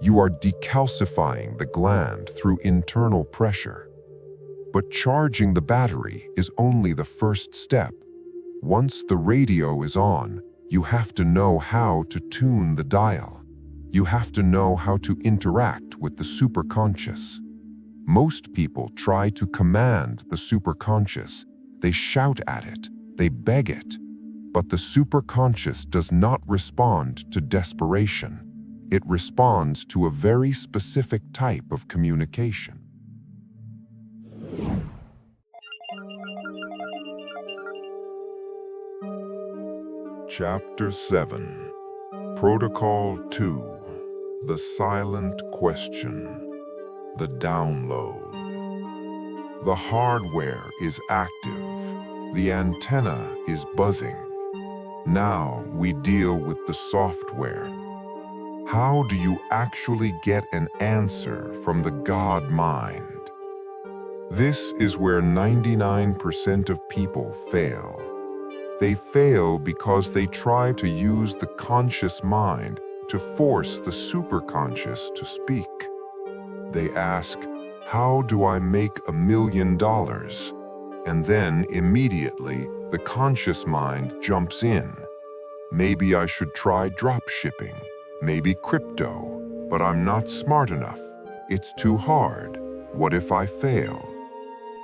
You are decalcifying the gland through internal pressure. But charging the battery is only the first step. Once the radio is on, you have to know how to tune the dial. You have to know how to interact with the superconscious. Most people try to command the superconscious. They shout at it, they beg it. But the superconscious does not respond to desperation. It responds to a very specific type of communication. Chapter 7. Protocol 2. The silent question. The download. The hardware is active. The antenna is buzzing. Now we deal with the software. How do you actually get an answer from the God mind? This is where 99% of people fail. They fail because they try to use the conscious mind to force the superconscious to speak. They ask, "How do I make $1 million?" And then immediately, the conscious mind jumps in. Maybe I should try drop shipping, maybe crypto, but I'm not smart enough. It's too hard. What if I fail?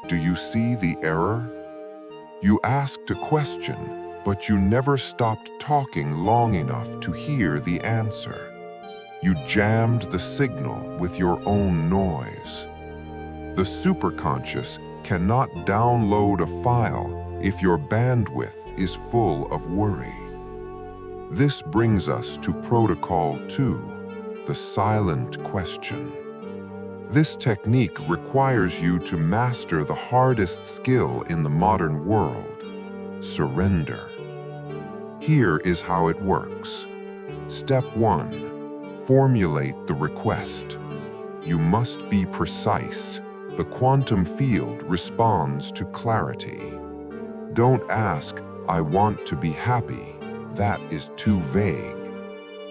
Do you see the error? You asked a question, but you never stopped talking long enough to hear the answer. You jammed the signal with your own noise. The superconscious cannot download a file if your bandwidth is full of worry. This brings us to Protocol 2, the silent question. This technique requires you to master the hardest skill in the modern world: surrender. Here is how it works. Step 1. Formulate the request. You must be precise. The quantum field responds to clarity. Don't ask, "I want to be happy." That is too vague.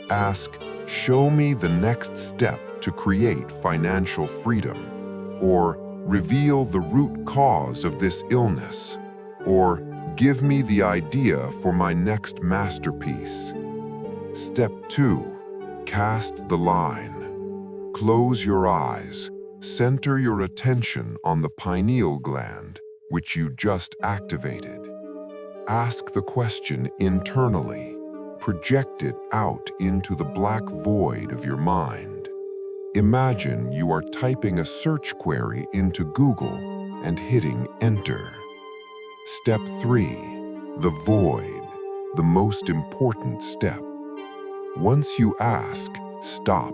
Ask, "Show me the next step to create financial freedom," or "Reveal the root cause of this illness," or "Give me the idea for my next masterpiece." Step 2. Cast the line. Close your eyes. Center your attention on the pineal gland, which you just activated. Ask the question internally. Project it out into the black void of your mind. Imagine you are typing a search query into Google and hitting enter. Step 3. The void, the most important step. Once you ask, stop.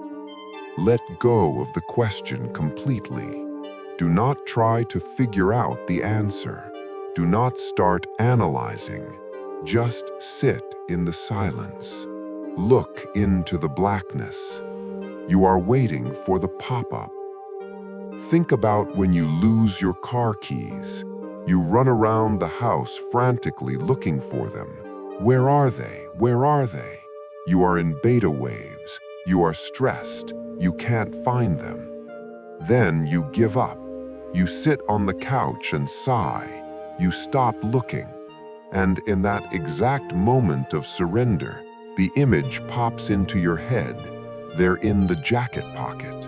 Let go of the question completely. Do not try to figure out the answer. Do not start analyzing. Just sit in the silence. Look into the blackness. You are waiting for the pop-up. Think about when you lose your car keys. You run around the house frantically looking for them. Where are they? Where are they? You are in beta waves. You are stressed. You can't find them. Then you give up. You sit on the couch and sigh. You stop looking. And in that exact moment of surrender, the image pops into your head. They're in the jacket pocket.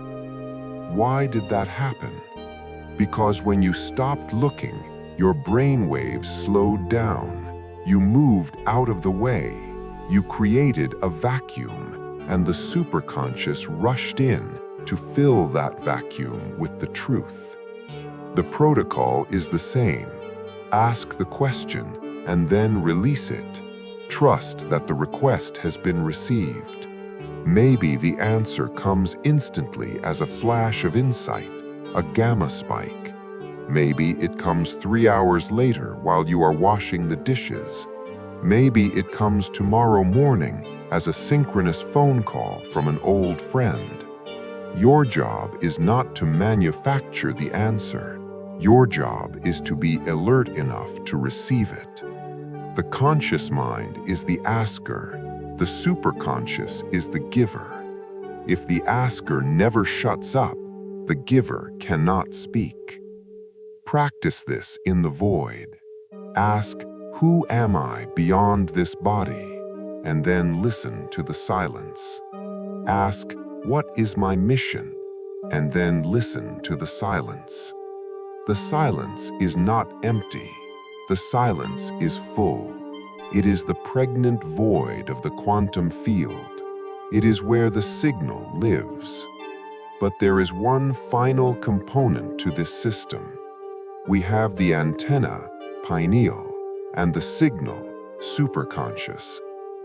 Why did that happen? Because when you stopped looking, your brain waves slowed down. You moved out of the way. You created a vacuum. And the superconscious rushed in to fill that vacuum with the truth. The protocol is the same. Ask the question and then release it. Trust that the request has been received. Maybe the answer comes instantly as a flash of insight, a gamma spike. Maybe it comes 3 hours later while you are washing the dishes. Maybe it comes tomorrow morning as a synchronous phone call from an old friend. Your job is not to manufacture the answer. Your job is to be alert enough to receive it. The conscious mind is the asker. The superconscious is the giver. If the asker never shuts up, the giver cannot speak. Practice this in the void. Ask, "Who am I beyond this body?" And then listen to the silence. Ask, "What is my mission?" And then listen to the silence. The silence is not empty. The silence is full. It is the pregnant void of the quantum field. It is where the signal lives. But there is one final component to this system. We have the antenna, pineal, and the signal, superconscious.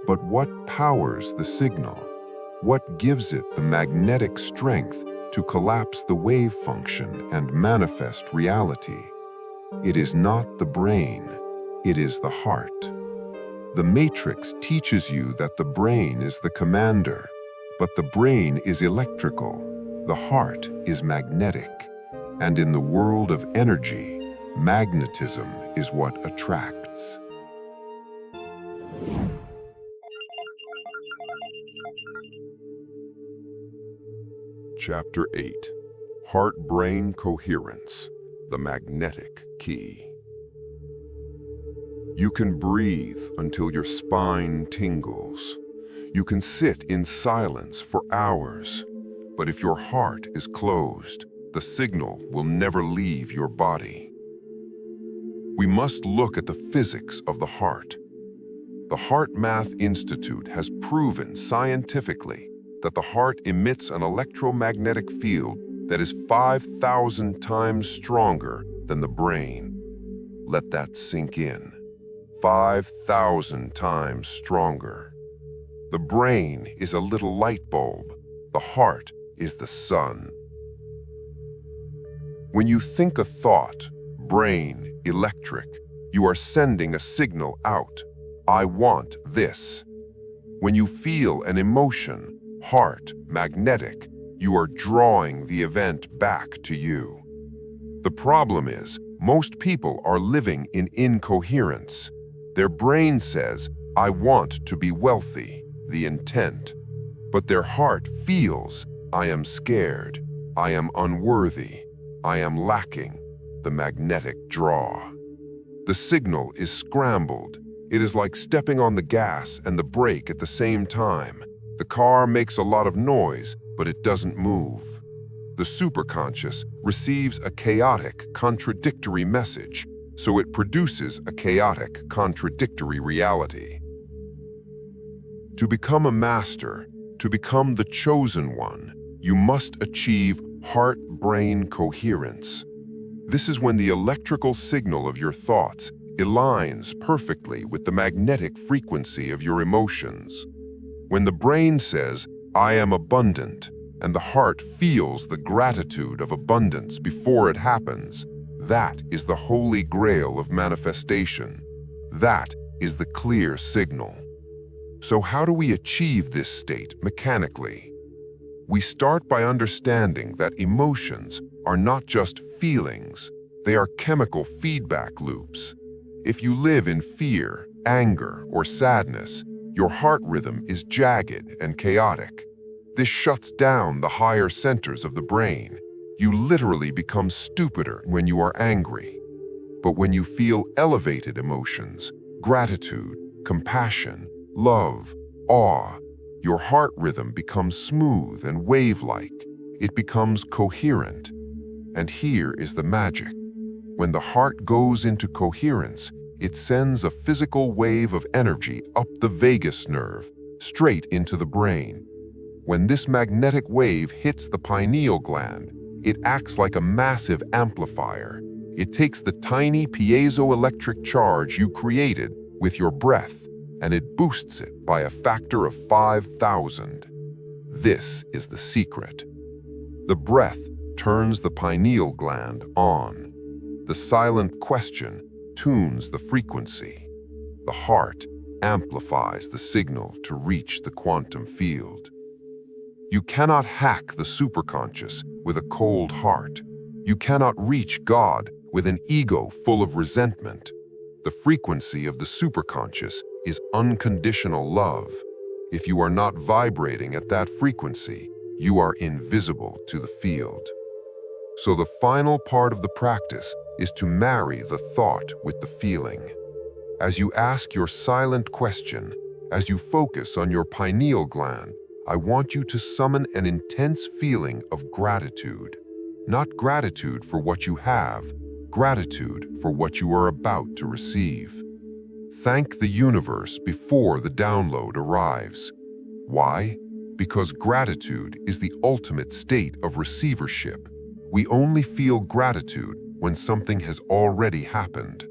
But what powers the signal? What gives it the magnetic strength to collapse the wave function and manifest reality? It is not the brain, it is the heart. The Matrix teaches you that the brain is the commander, but the brain is electrical, the heart is magnetic. And in the world of energy, magnetism is what attracts. Chapter 8. Heart-brain coherence, the magnetic key. You can breathe until your spine tingles. You can sit in silence for hours. But if your heart is closed, the signal will never leave your body. We must look at the physics of the heart. The Heart Math Institute has proven scientifically that the heart emits an electromagnetic field that is 5,000 times stronger than the brain. Let that sink in. 5,000 times stronger. The brain is a little light bulb. The heart is the sun. When you think a thought, brain, electric, you are sending a signal out. I want this. When you feel an emotion, heart, magnetic, you are drawing the event back to you. The problem is, most people are living in incoherence. Their brain says, I want to be wealthy, the intent. But their heart feels, I am scared, I am unworthy, I am lacking, the magnetic draw. The signal is scrambled. It is like stepping on the gas and the brake at the same time. The car makes a lot of noise, but it doesn't move. The superconscious receives a chaotic, contradictory message, so it produces a chaotic, contradictory reality. To become a master, to become the chosen one, you must achieve heart-brain coherence. This is when the electrical signal of your thoughts aligns perfectly with the magnetic frequency of your emotions. When the brain says, I am abundant, and the heart feels the gratitude of abundance before it happens, that is the holy grail of manifestation. That is the clear signal. So how do we achieve this state mechanically? We start by understanding that emotions are not just feelings, they are chemical feedback loops. If you live in fear, anger, or sadness, your heart rhythm is jagged and chaotic. This shuts down the higher centers of the brain. You literally become stupider when you are angry. But when you feel elevated emotions, gratitude, compassion, love, awe, your heart rhythm becomes smooth and wave-like. It becomes coherent. And here is the magic. When the heart goes into coherence, it sends a physical wave of energy up the vagus nerve, straight into the brain. When this magnetic wave hits the pineal gland, it acts like a massive amplifier. It takes the tiny piezoelectric charge you created with your breath, and it boosts it by a factor of 5,000. This is the secret. The breath turns the pineal gland on. The silent question tunes the frequency. The heart amplifies the signal to reach the quantum field. You cannot hack the superconscious with a cold heart. You cannot reach God with an ego full of resentment. The frequency of the superconscious is unconditional love. If you are not vibrating at that frequency, you are invisible to the field. So the final part of the practice is to marry the thought with the feeling. As you ask your silent question, as you focus on your pineal gland, I want you to summon an intense feeling of gratitude. Not gratitude for what you have, gratitude for what you are about to receive. Thank the universe before the download arrives. Why? Because gratitude is the ultimate state of receivership. We only feel gratitude when something has already happened.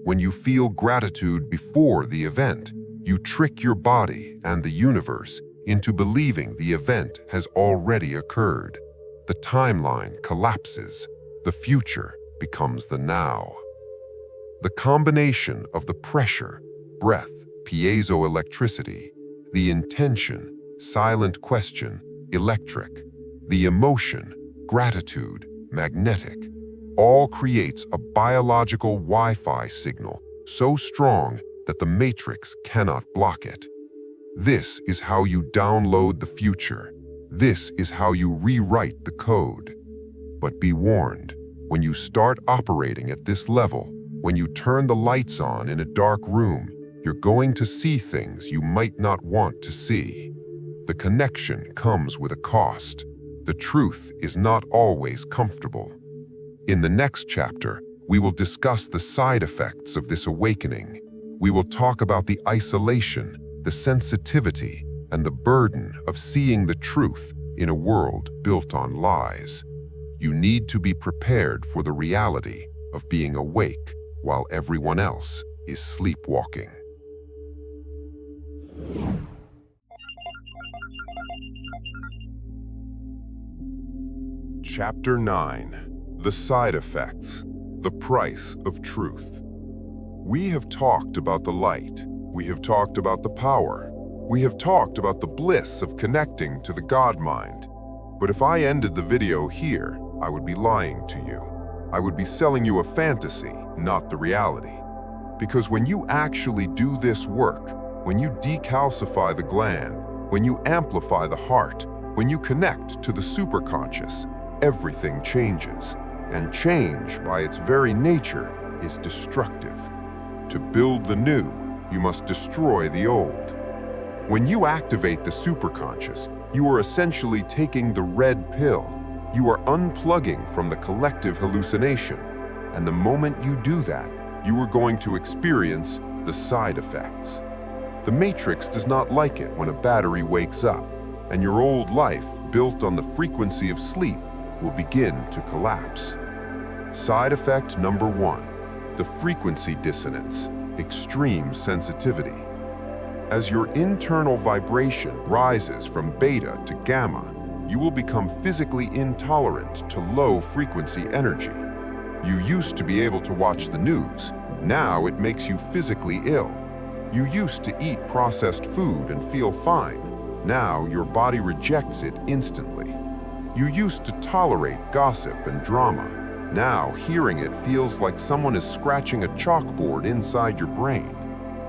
When you feel gratitude before the event, you trick your body and the universe into believing the event has already occurred. The timeline collapses. The future becomes the now. The combination of the pressure, breath, piezoelectricity, the intention, silent question, electric, the emotion, gratitude, magnetic, all creates a biological Wi-Fi signal so strong that the matrix cannot block it. This is how you download the future. This is how you rewrite the code. But be warned, when you start operating at this level, when you turn the lights on in a dark room, you're going to see things you might not want to see. The connection comes with a cost. The truth is not always comfortable. In the next chapter, we will discuss the side effects of this awakening. We will talk about the isolation, the sensitivity, and the burden of seeing the truth in a world built on lies. You need to be prepared for the reality of being awake while everyone else is sleepwalking. Chapter 9. The Side Effects. The Price of Truth. We have talked about the light. We have talked about the power. We have talked about the bliss of connecting to the God mind. But if I ended the video here, I would be lying to you. I would be selling you a fantasy, not the reality. Because when you actually do this work, when you decalcify the gland, when you amplify the heart, when you connect to the superconscious, everything changes. And change, by its very nature, is destructive. To build the new, you must destroy the old. When you activate the superconscious, you are essentially taking the red pill. You are unplugging from the collective hallucination. And the moment you do that, you are going to experience the side effects. The Matrix does not like it when a battery wakes up, and your old life, built on the frequency of sleep, will begin to collapse. Side effect number 1, the frequency dissonance, extreme sensitivity. As your internal vibration rises from beta to gamma, you will become physically intolerant to low-frequency energy. You used to be able to watch the news. Now it makes you physically ill. You used to eat processed food and feel fine. Now your body rejects it instantly. You used to tolerate gossip and drama. Now hearing it feels like someone is scratching a chalkboard inside your brain.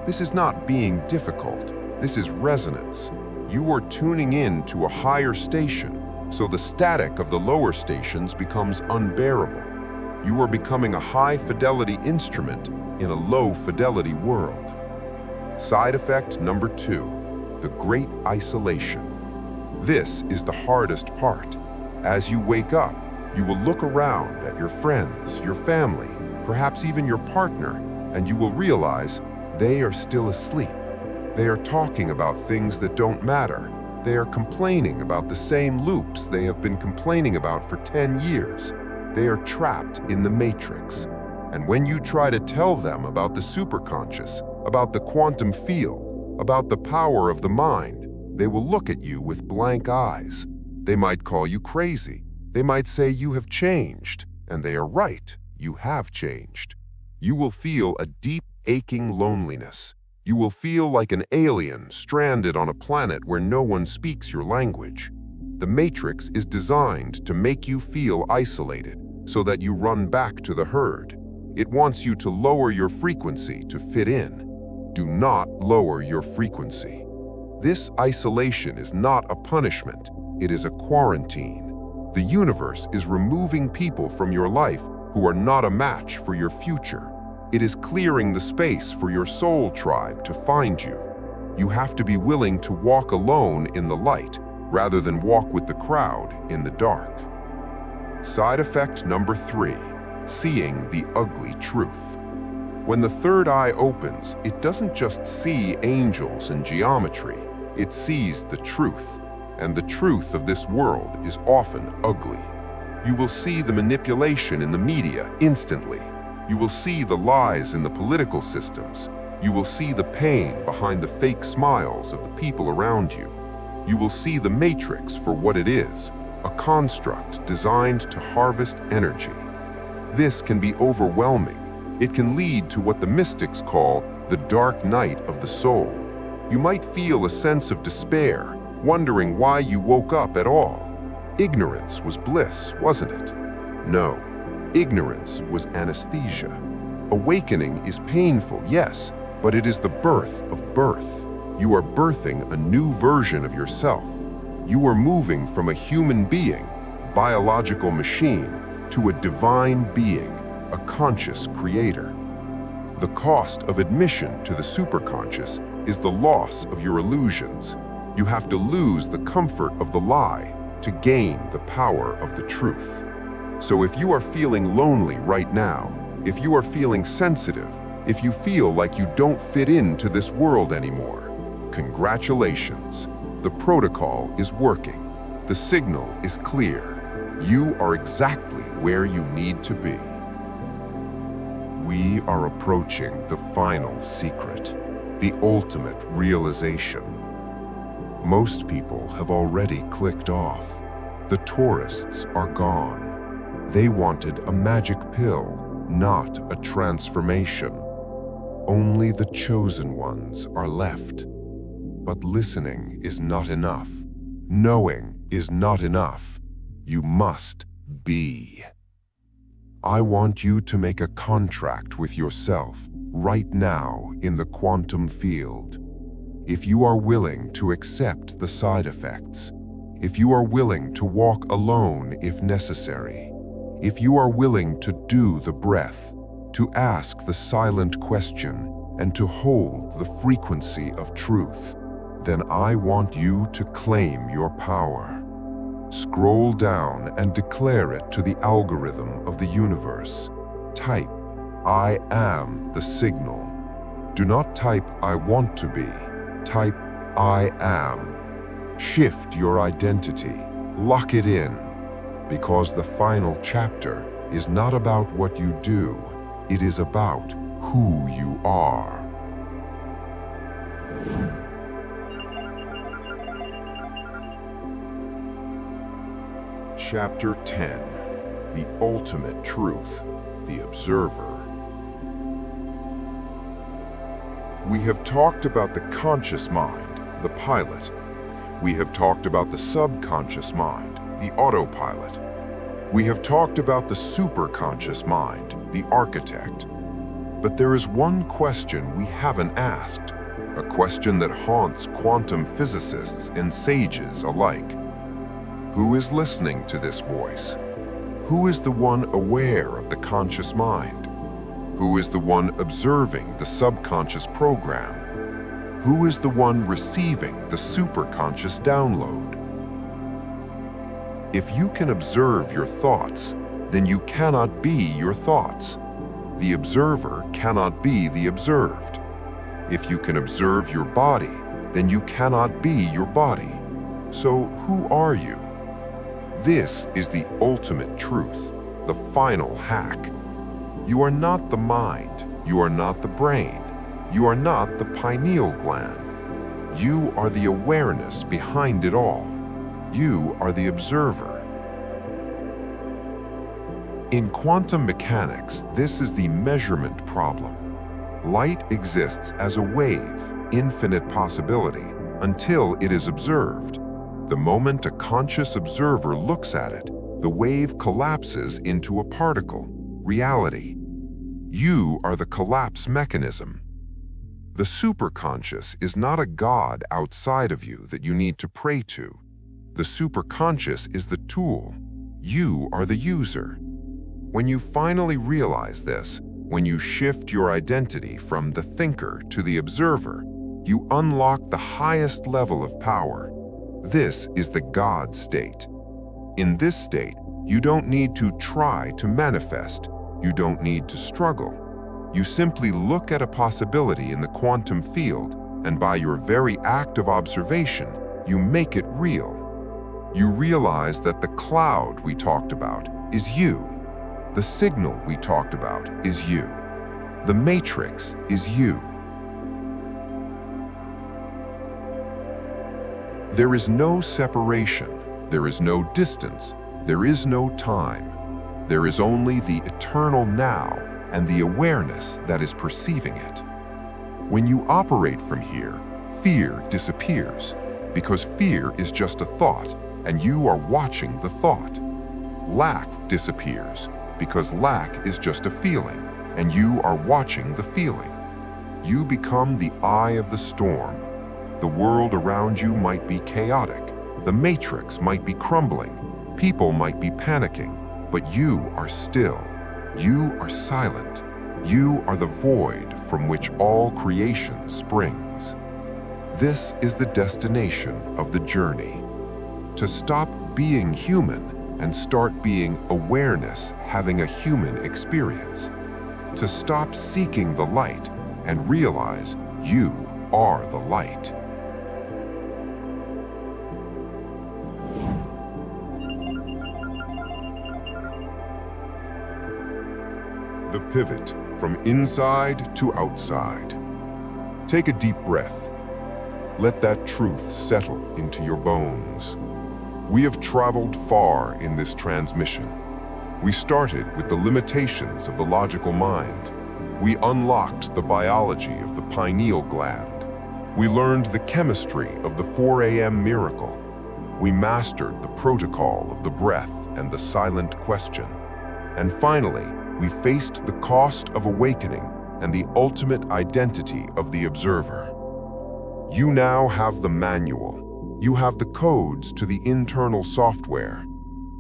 This is not being difficult. This is resonance. You are tuning in to a higher station, so the static of the lower stations becomes unbearable. You are becoming a high-fidelity instrument in a low-fidelity world. Side effect number 2, the great isolation. This is the hardest part. As you wake up, you will look around at your friends, your family, perhaps even your partner, and you will realize they are still asleep. They are talking about things that don't matter. They are complaining about the same loops they have been complaining about for 10 years. They are trapped in the Matrix. And when you try to tell them about the superconscious, about the quantum field, about the power of the mind, they will look at you with blank eyes. They might call you crazy. They might say you have changed, and they are right, you have changed. You will feel a deep, aching loneliness. You will feel like an alien stranded on a planet where no one speaks your language. The Matrix is designed to make you feel isolated so that you run back to the herd. It wants you to lower your frequency to fit in. Do not lower your frequency. This isolation is not a punishment, it is a quarantine. The universe is removing people from your life who are not a match for your future. It is clearing the space for your soul tribe to find you. You have to be willing to walk alone in the light rather than walk with the crowd in the dark. Side effect number 3, seeing the ugly truth. When the third eye opens, it doesn't just see angels and geometry, it sees the truth. And the truth of this world is often ugly. You will see the manipulation in the media instantly. You will see the lies in the political systems. You will see the pain behind the fake smiles of the people around you. You will see the Matrix for what it is, a construct designed to harvest energy. This can be overwhelming. It can lead to what the mystics call the dark night of the soul. You might feel a sense of despair, wondering why you woke up at all. Ignorance was bliss, wasn't it? No, ignorance was anesthesia. Awakening is painful, yes, but it is the birth of birth. You are birthing a new version of yourself. You are moving from a human being biological machine to a divine being, a conscious creator. The cost of admission to the superconscious is the loss of your illusions. You have to lose the comfort of the lie to gain the power of the truth. So if you are feeling lonely right now, if you are feeling sensitive, if you feel like you don't fit into this world anymore, congratulations. The protocol is working. The signal is clear. You are exactly where you need to be. We are approaching the final secret, the ultimate realization. Most people have already clicked off. The tourists are gone. They wanted a magic pill, not a transformation. Only the chosen ones are left. But listening is not enough. Knowing is not enough. You must be. I want you to make a contract with yourself right now in the quantum field. If you are willing to accept the side effects, if you are willing to walk alone if necessary, if you are willing to do the breath, to ask the silent question, and to hold the frequency of truth, then I want you to claim your power. Scroll down and declare it to the algorithm of the universe. Type, I am the signal. Do not type, I want to be. Type, I am. Shift your identity. Lock it in. Because the final chapter is not about what you do. It is about who you are. Chapter 10. The Ultimate Truth, the Observer. We have talked about the conscious mind, the pilot. We have talked about the subconscious mind, the autopilot. We have talked about the superconscious mind, the architect. But there is one question we haven't asked, a question that haunts quantum physicists and sages alike. Who is listening to this voice? Who is the one aware of the conscious mind? Who is the one observing the subconscious program? Who is the one receiving the superconscious download? If you can observe your thoughts, then you cannot be your thoughts. The observer cannot be the observed. If you can observe your body, then you cannot be your body. So who are you? This is the ultimate truth, the final hack. You are not the mind. You are not the brain. You are not the pineal gland. You are the awareness behind it all. You are the observer. In quantum mechanics, this is the measurement problem. Light exists as a wave, infinite possibility, until it is observed. The moment a conscious observer looks at it, the wave collapses into a particle, reality. You are the collapse mechanism. The superconscious is not a god outside of you that you need to pray to. The superconscious is the tool. You are the user. When you finally realize this, when you shift your identity from the thinker to the observer, you unlock the highest level of power. This is the God state. In this state, you don't need to try to manifest. You don't need to struggle. You simply look at a possibility in the quantum field, and by your very act of observation, you make it real. You realize that the cloud we talked about is you. The signal we talked about is you. The matrix is you. There is no separation. There is no distance. There is no time. There is only the eternal now and the awareness that is perceiving it. When you operate from here, fear disappears, because fear is just a thought, and you are watching the thought. Lack disappears, because lack is just a feeling, and you are watching the feeling. You become the eye of the storm. The world around you might be chaotic. The matrix might be crumbling. People might be panicking, but you are still. You are silent. You are the void from which all creation springs. This is the destination of the journey. To stop being human and start being awareness having a human experience. To stop seeking the light and realize you are the light. The pivot from inside to outside. Take a deep breath. Let that truth settle into your bones. We have traveled far in this transmission. We started with the limitations of the logical mind. We unlocked the biology of the pineal gland. We learned the chemistry of the 4 a.m. miracle. We mastered the protocol of the breath and the silent question. And finally, we faced the cost of awakening and the ultimate identity of the observer. You now have the manual. You have the codes to the internal software.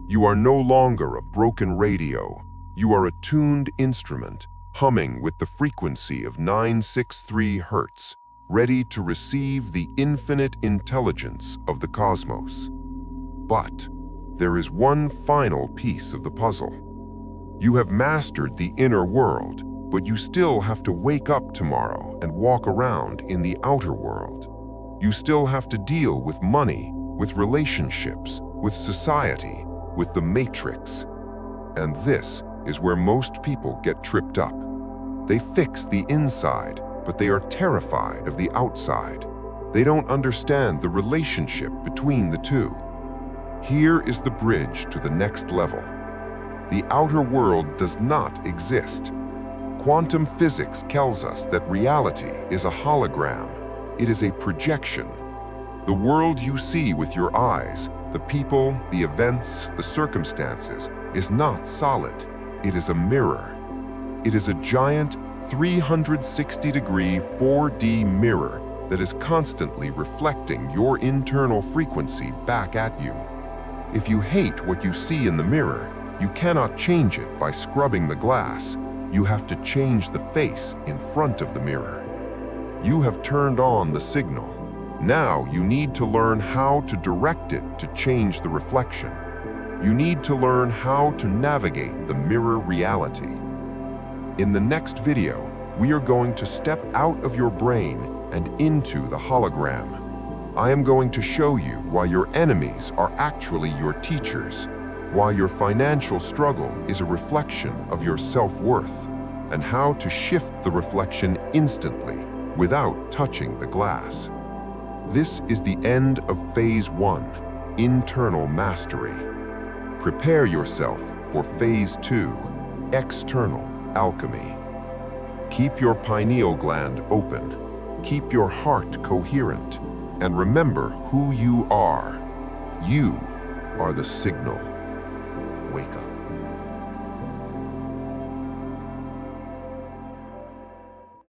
You are no longer a broken radio. You are a tuned instrument, humming with the frequency of 963 Hertz, ready to receive the infinite intelligence of the cosmos. But there is one final piece of the puzzle. You have mastered the inner world, but you still have to wake up tomorrow and walk around in the outer world. You still have to deal with money, with relationships, with society, with the matrix. And this is where most people get tripped up. They fix the inside, but they are terrified of the outside. They don't understand the relationship between the two. Here is the bridge to the next level. The outer world does not exist. Quantum physics tells us that reality is a hologram. It is a projection. The world you see with your eyes, the people, the events, the circumstances, is not solid. It is a mirror. It is a giant 360-degree 4D mirror that is constantly reflecting your internal frequency back at you. If you hate what you see in the mirror, you cannot change it by scrubbing the glass. You have to change the face in front of the mirror. You have turned on the signal. Now you need to learn how to direct it to change the reflection. You need to learn how to navigate the mirror reality. In the next video, we are going to step out of your brain and into the hologram. I am going to show you why your enemies are actually your teachers, why your financial struggle is a reflection of your self-worth, and how to shift the reflection instantly without touching the glass. This is the end of Phase 1, Internal Mastery. Prepare yourself for Phase 2, External Alchemy. Keep your pineal gland open. Keep your heart coherent. And remember who you are. You are the signal. Wake up.